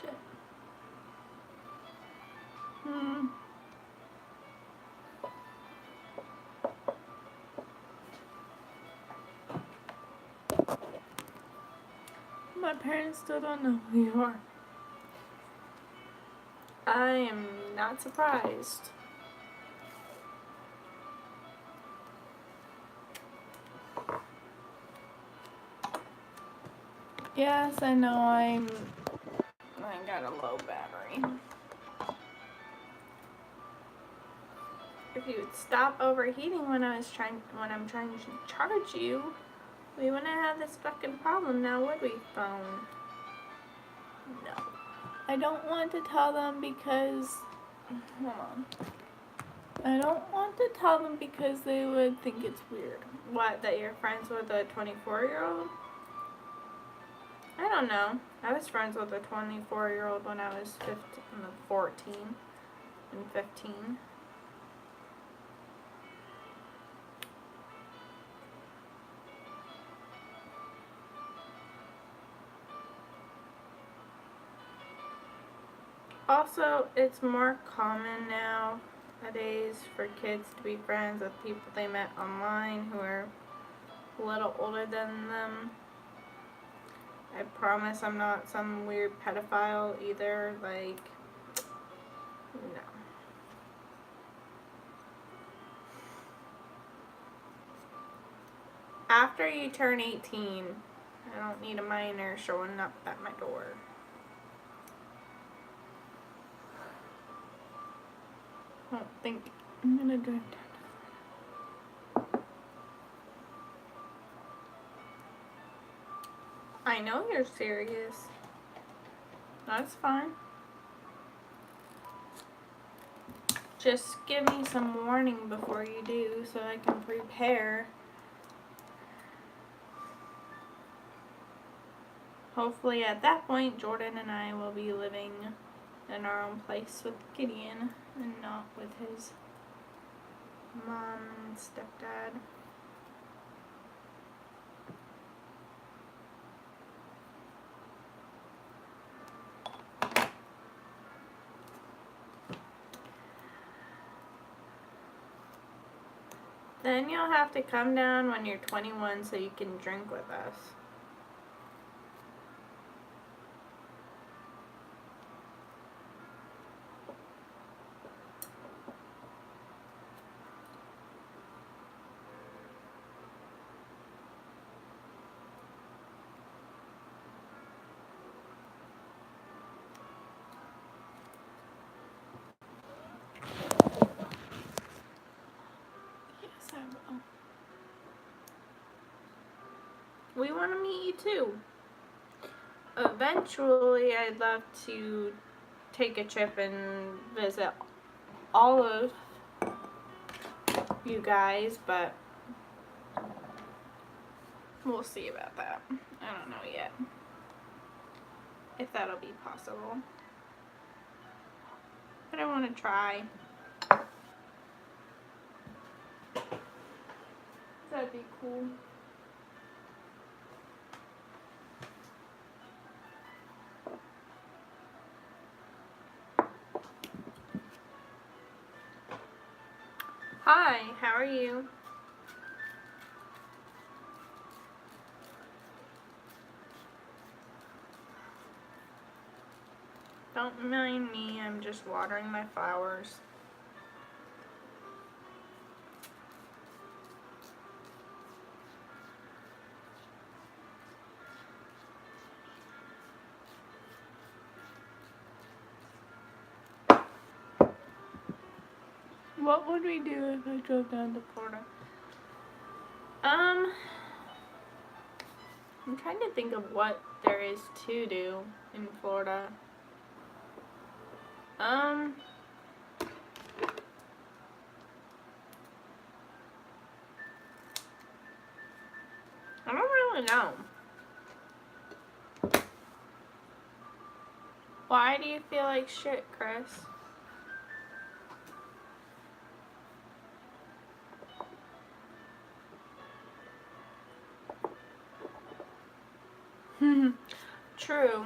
Shit. My parents still don't know who you are. I am not surprised. Yes, I know I got a low battery. If you would stop overheating when I'm trying to charge you, we wouldn't have this fucking problem now, would we, phone? No. I don't want to tell them because hold on. I don't want to tell them because they would think it's weird. What, that you're friends with a 24-year-old? I don't know. I was friends with a 24-year-old when I was 14 and 15. Also, it's more common nowadays for kids to be friends with people they met online who are a little older than them. I promise I'm not some weird pedophile either, like, no. After you turn 18, I don't need a minor showing up at my door. I don't think I'm gonna drive down. I know you're serious. That's fine. Just give me some warning before you do so I can prepare. Hopefully at that point, Jordan and I will be living in our own place with Gideon and not with his mom and stepdad. Then you'll have to come down when you're 21 so you can drink with us. Yes, I will. We want to meet you too. Eventually, I'd love to take a trip and visit all of you guys, but we'll see about that. I don't know yet if that'll be possible. But I want to try. That'd be cool. Hi, how are you? Don't mind me, I'm just watering my flowers. What would we do if I drove down to Florida? I'm trying to think of what there is to do in Florida. I don't really know. Why do you feel like shit, Chris? True.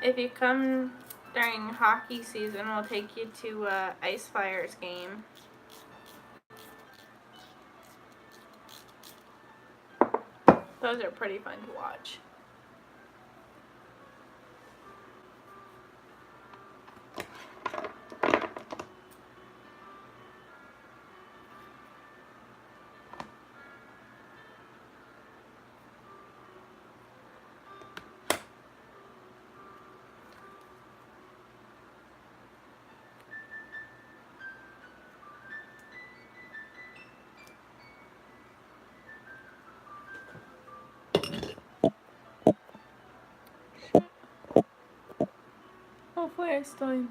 If you come during hockey season, we'll take you to a Ice Flyers game. Those are pretty fun to watch. Hopefully I still...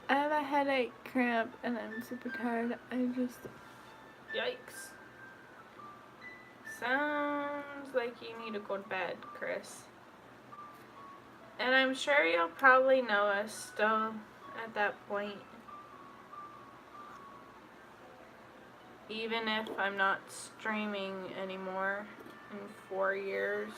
I have a headache, cramp, and I'm super tired. Yikes. Sounds like you need to go to bed, Chris. And I'm sure you'll probably know us still at that point. Even if I'm not streaming anymore in 4 years.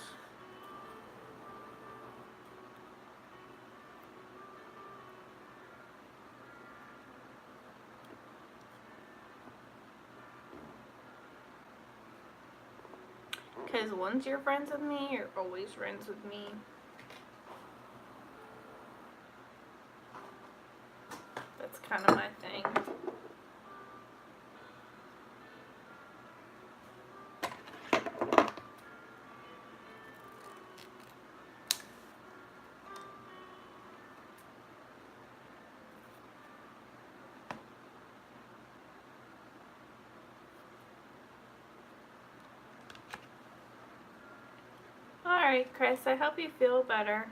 Because once you're friends with me, you're always friends with me. That's kind of my thing. Alright, Chris, I hope you feel better.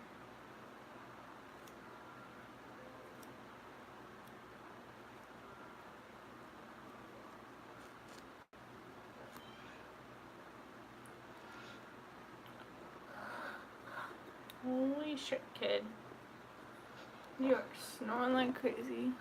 Holy shit, kid. You are snoring like crazy.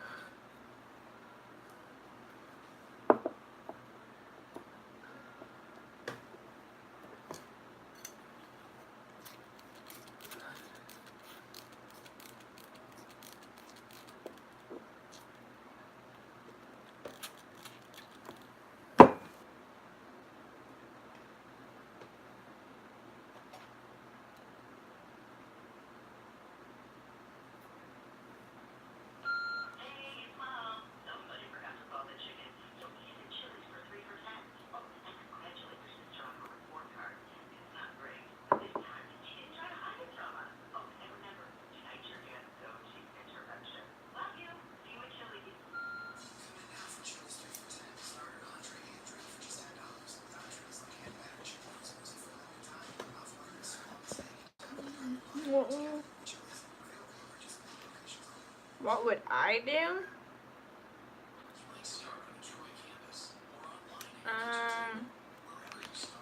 What would I do?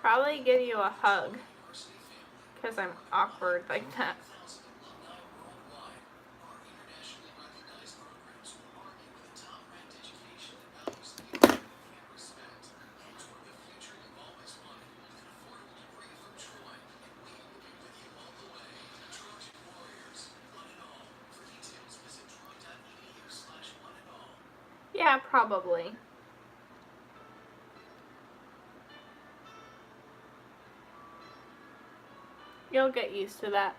Probably give you a hug. Because I'm awkward like that. Yeah, probably. You'll get used to that.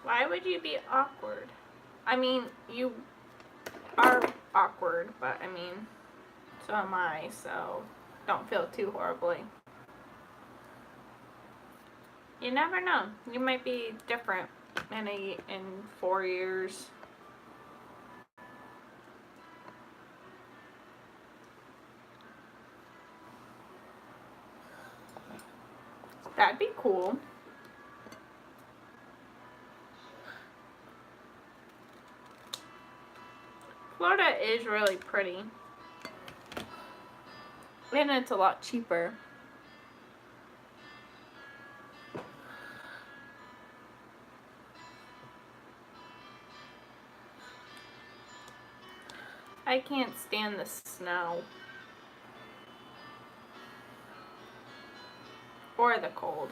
Why would you be awkward? I mean, you are awkward, but I mean, so am I, so don't feel too horribly. You never know. You might be different in 4 years. That'd be cool. Florida is really pretty. And it's a lot cheaper. I can't stand the snow. Or the cold.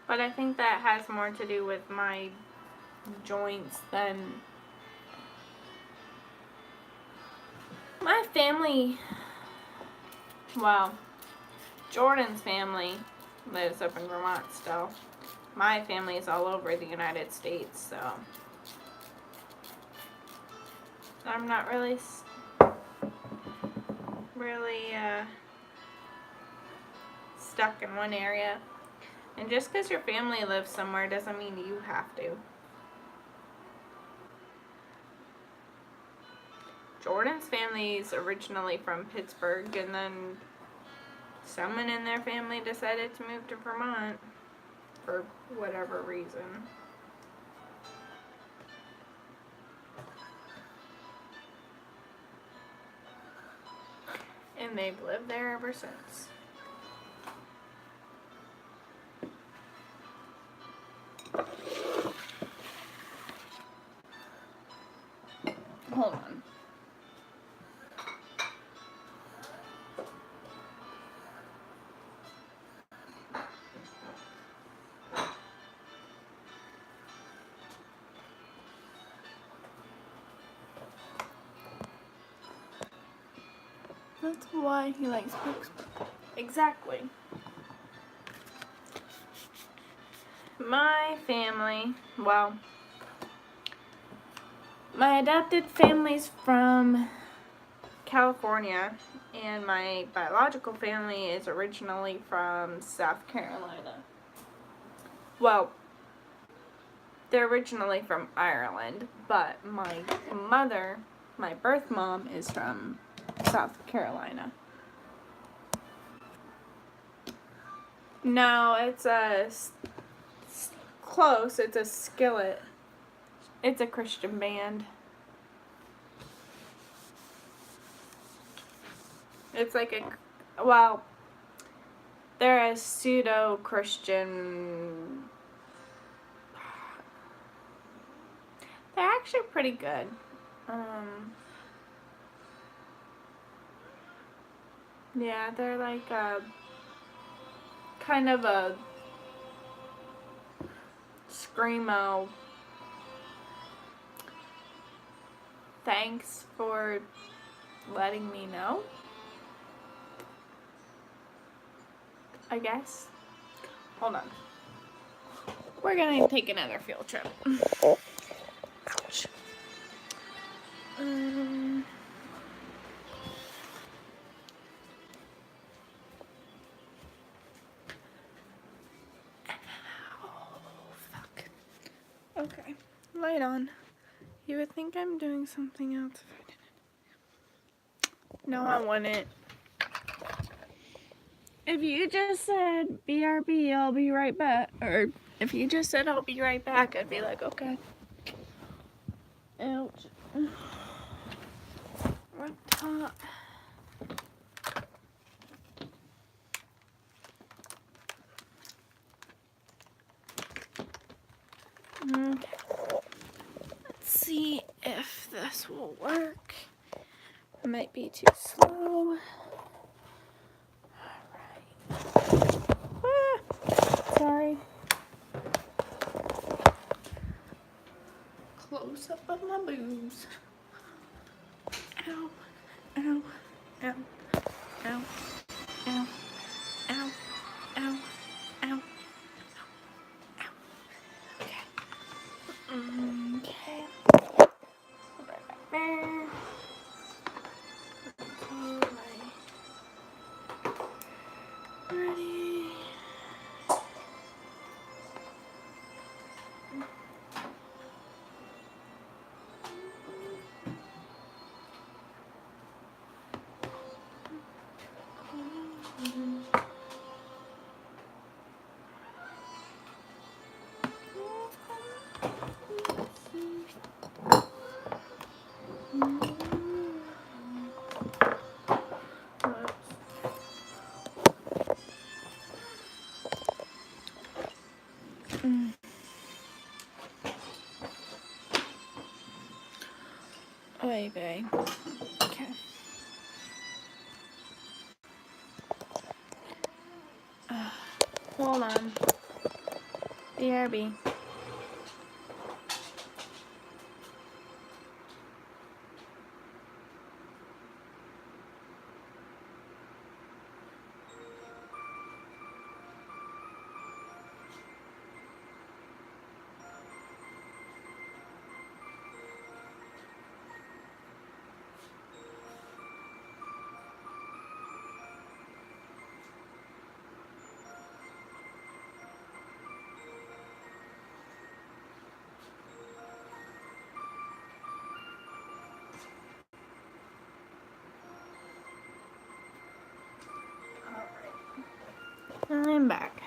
But I think that has more to do with my joints than my family. Well, Jordan's family lives up in Vermont still. My family is all over the United States, so I'm not really stuck in one area. And just because your family lives somewhere doesn't mean you have to. Jordan's family is originally from Pittsburgh, and then someone in their family decided to move to Vermont for whatever reason. And they've lived there ever since. Hold on. That's why he likes books. Exactly. My family, well, my adopted family's from California, and my biological family is originally from South Carolina. Well, they're originally from Ireland, but my mother, my birth mom, is from South Carolina. No, it's close. It's a Skillet. It's a Christian band. It's like well, they're a pseudo-Christian. They're actually pretty good. Yeah, they're like kind of a screamo. Thanks for letting me know, I guess. Hold on. We're gonna take another field trip. Ouch. Fuck. Okay, light on. You would think I'm doing something else if I didn't. No, I wouldn't. If you just said, BRB, I'll be right back, or if you just said, I'll be right back, I'd be like, okay. Ouch. Up top. Okay. Let's see if this will work. It might be too slow. Alright. Sorry. Close up of my boobs. Ow. Ow. Ow. Ow. Ow. Ow. Ow. Ow. Okay. Okay. Right back there. Ready. eBay. Okay. Hold on. BRB. I'm back.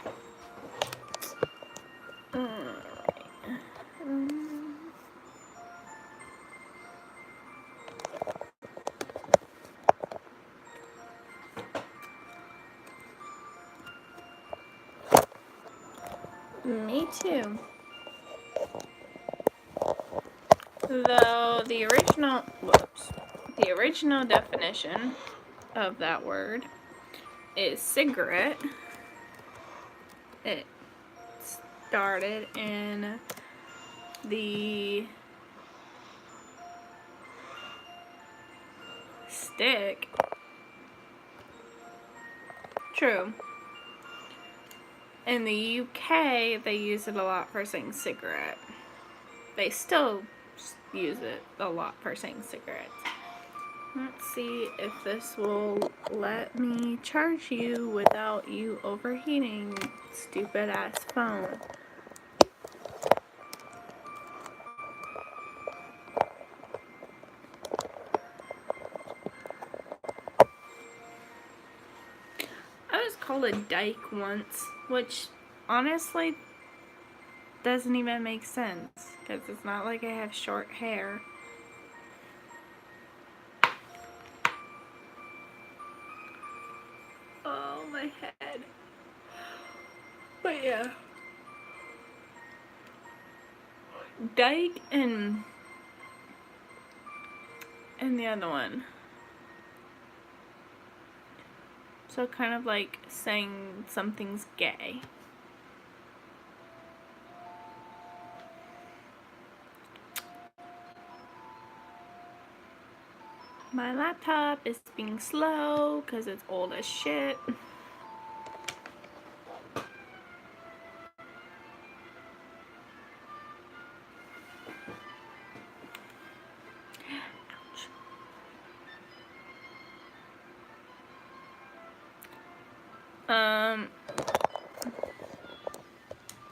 Me too. Though the original definition of that word is cigarette. It started in the stick. True. In the UK, they use it a lot for saying cigarette. They still use it a lot for saying cigarettes. Let's see if this will let me charge you without you overheating, stupid ass phone. I was called a dyke once, which honestly doesn't even make sense, because it's not like I have short hair. Oh, my head. But yeah. Dyke and the other one. So kind of like saying something's gay. My laptop is being slow because it's old as shit. Ouch.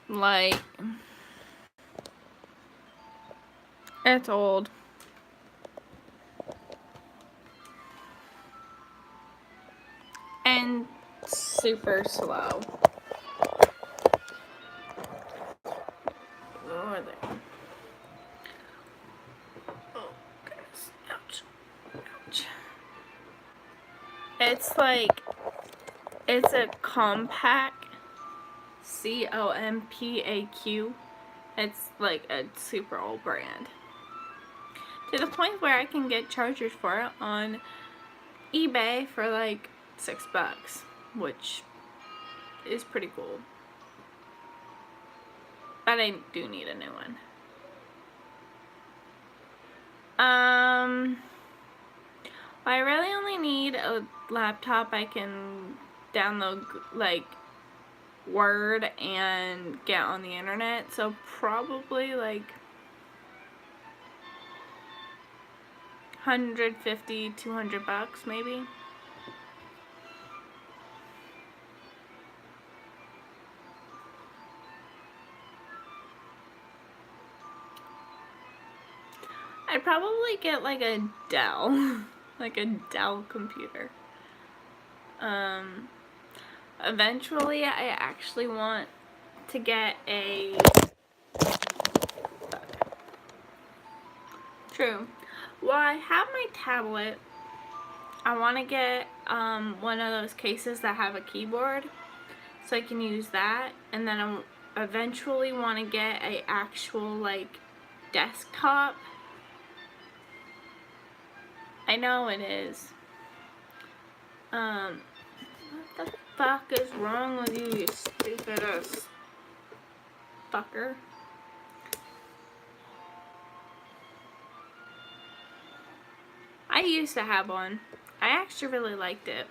Like, it's old. And super slow. Oh, there. Oh, goodness. Ouch. Ouch. It's like, it's a Compaq. COMPAQ. It's like a super old brand. To the point where I can get chargers for it on eBay for like $6, which is pretty cool. But I do need a new one. I really only need a laptop I can download like Word and get on the internet, so probably like $150, $200 maybe. I'd probably get like a Dell, like a Dell computer. Eventually I actually want to get a... True. Well, I have my tablet. I want to get one of those cases that have a keyboard, so I can use that. And then I eventually want to get a actual like desktop I know it is. What the fuck is wrong with you, you stupid ass fucker? I used to have one. I actually really liked it.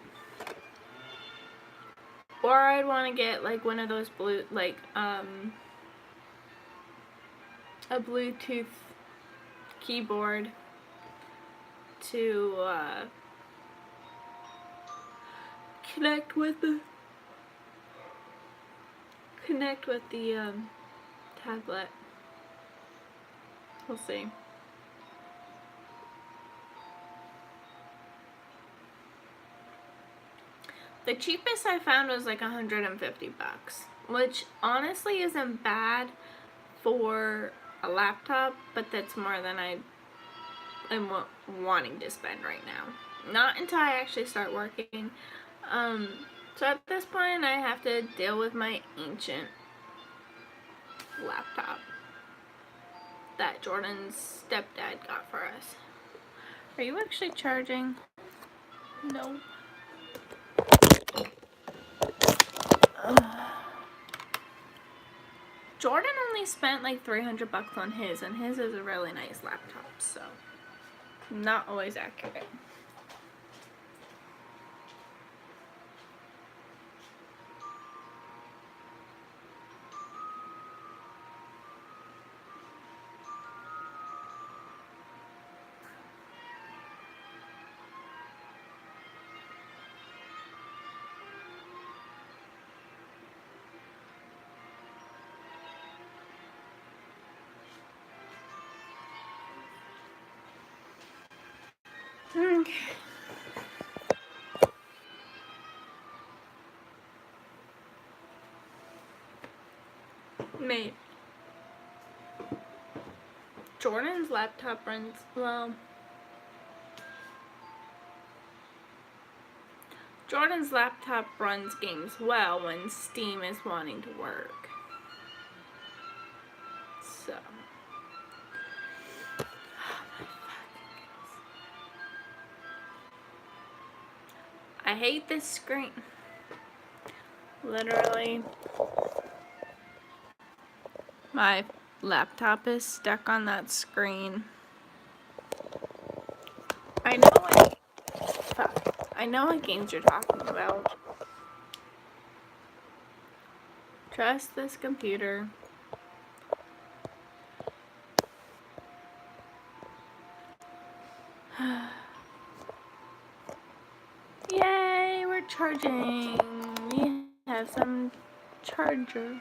Or I'd want to get like one of those blue, like a Bluetooth keyboard to connect with the tablet. We'll see. The cheapest I found was like $150, which honestly isn't bad for a laptop, but that's more than I am wanting to spend right now. Not until I actually start working. So at this point, I have to deal with my ancient laptop that Jordan's stepdad got for us. Are you actually charging? No. Jordan only spent like $300 on his, and his is a really nice laptop, so not always accurate. Okay. Mate. Jordan's laptop runs, well, Jordan's laptop runs games well when Steam is wanting to work. So. I hate this screen. Literally. My laptop is stuck on that screen. I know what games you're talking about. Trust this computer. Yay, we're charging. We have some charger.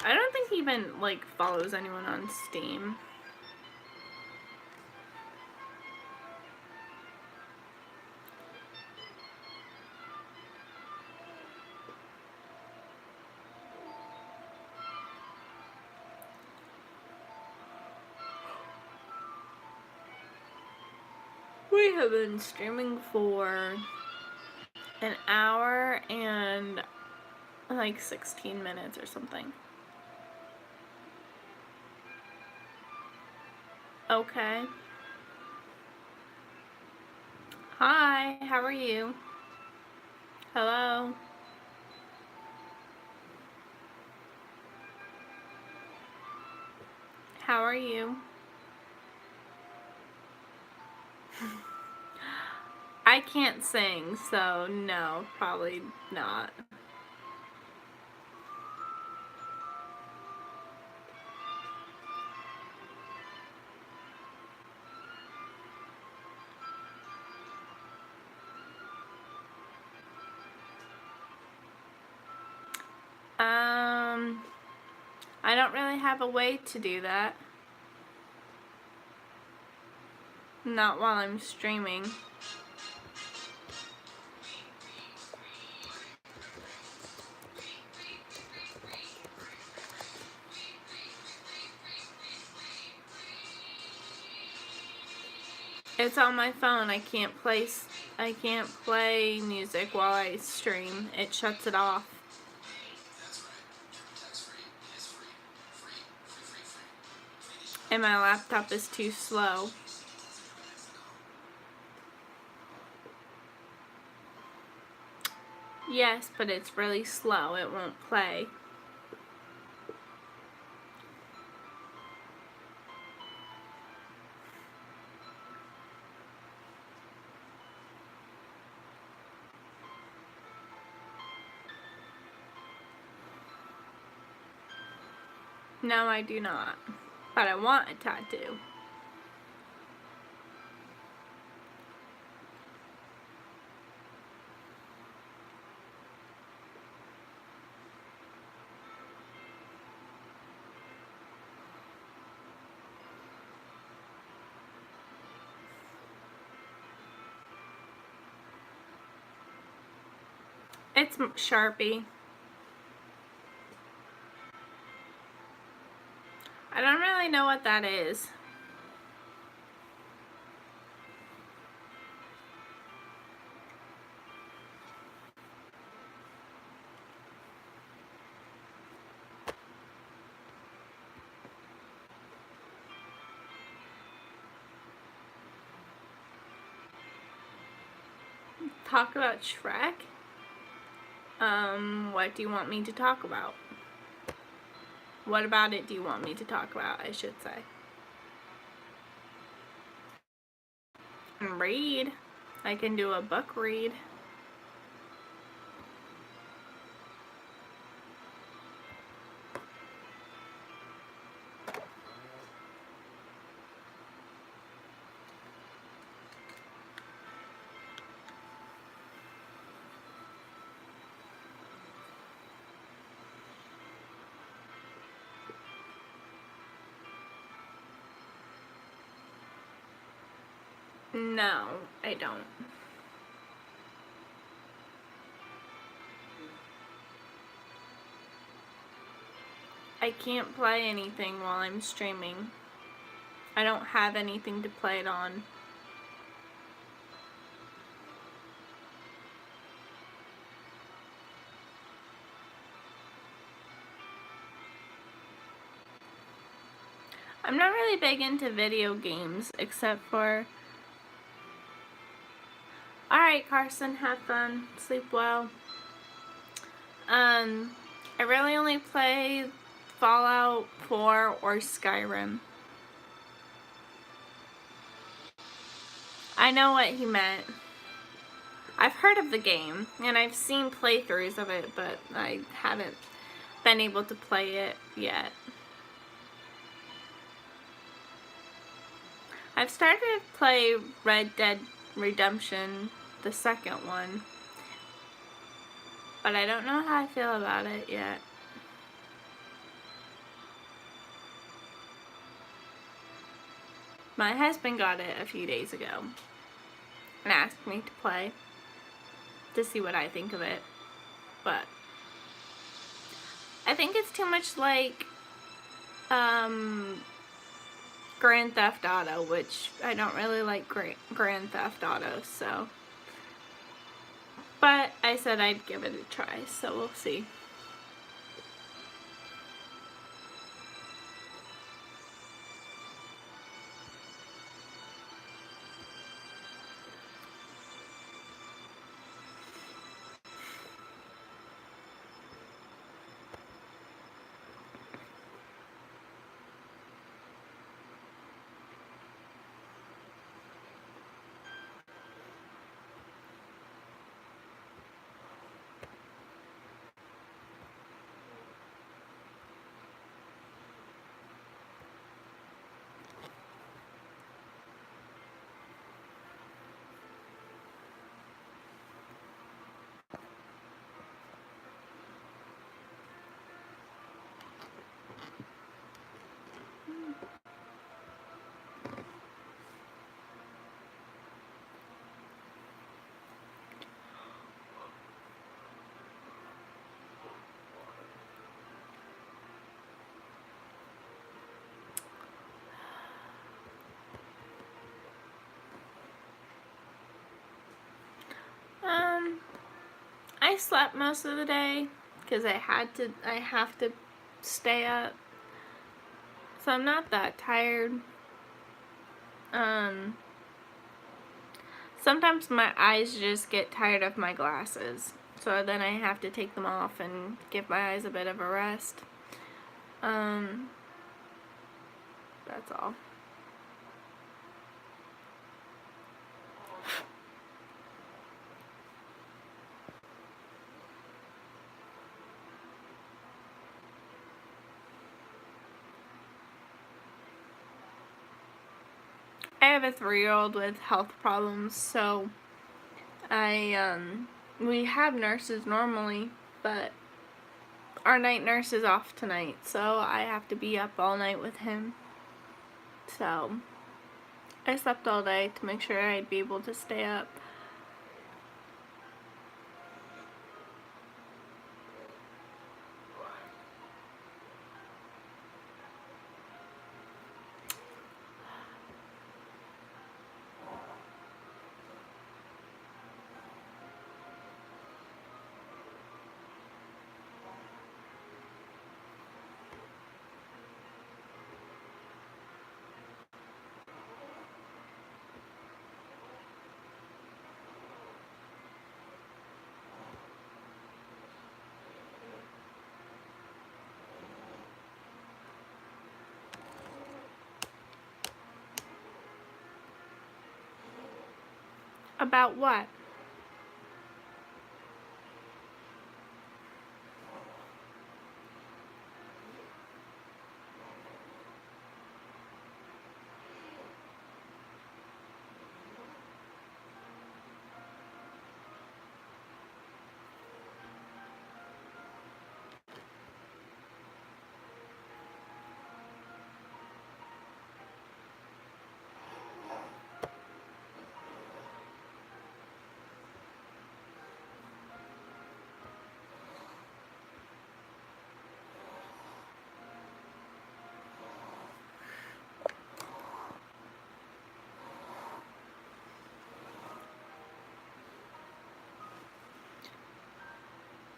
I don't think he even like follows anyone on Steam. We have been streaming for an hour and like 16 minutes or something. Okay. Hi, how are you? Hello? How are you? I can't sing, so no, probably not. I don't really have a way to do that. Not while I'm streaming. It's on my phone. I can't play music while I stream. It shuts it off. and my laptop is too slow. Yes, but it's really slow. It won't play. No, I do not. But I want a tattoo. It's Sharpie. I don't really know what that is. Talk about Shrek? What do you want me to talk about? What about it do you want me to talk about, I should say? Read. I can do a book read. No, I don't. I can't play anything while I'm streaming. I don't have anything to play it on. I'm not really big into video games, except for... Alright, Carson, have fun. Sleep well. I really only play Fallout 4 or Skyrim. I know what he meant. I've heard of the game, and I've seen playthroughs of it, but I haven't been able to play it yet. I've started to play Red Dead Redemption, the second one, but I don't know how I feel about it yet. My husband got it a few days ago and asked me to play to see what I think of it, but I think it's too much like Grand Theft Auto, which I don't really like Grand Theft Auto, so. But I said I'd give it a try, so we'll see. I slept most of the day because I have to stay up. So I'm not that tired. Sometimes my eyes just get tired of my glasses. So then I have to take them off and give my eyes a bit of a rest. That's all. I have a 3-year-old with health problems, so we have nurses normally, but our night nurse is off tonight, so I have to be up all night with him. So I slept all day to make sure I'd be able to stay up. About what?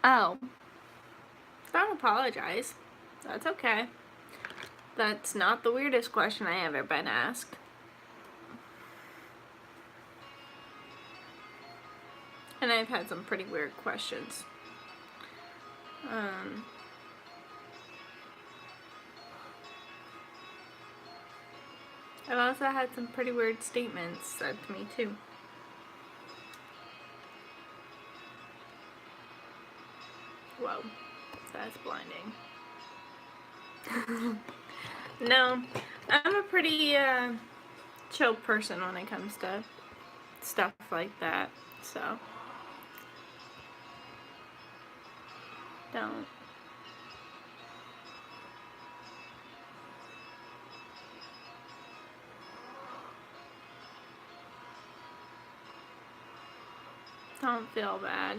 Oh. Don't apologize. That's okay. That's not the weirdest question I ever been asked. And I've had some pretty weird questions. I've also had some pretty weird statements said to me too. Whoa, that's blinding. No, I'm a pretty chill person when it comes to stuff like that, so don't. Don't feel bad.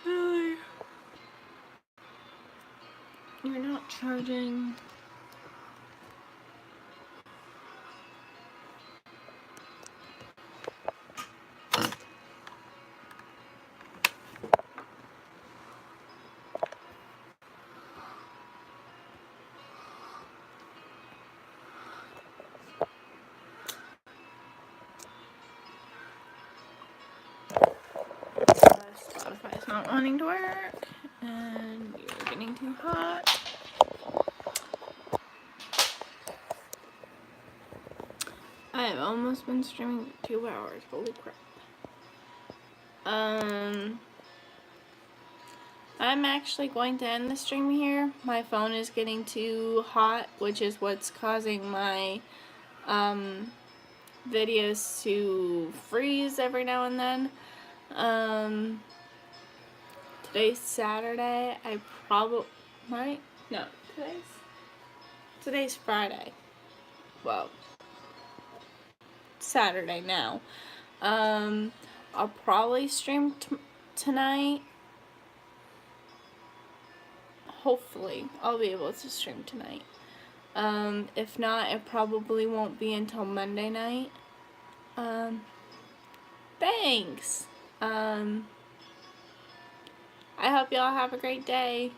Really? You're not charging. Spotify's not wanting to work, and you're getting too hot. I have almost been streaming for 2 hours. Holy crap. I'm actually going to end the stream here. My phone is getting too hot, which is what's causing my videos to freeze every now and then. Today's Saturday. I probably might. No, today's Friday. Well, Saturday now. I'll probably stream tonight. Hopefully, I'll be able to stream tonight. If not, it probably won't be until Monday night. Thanks. I hope y'all have a great day.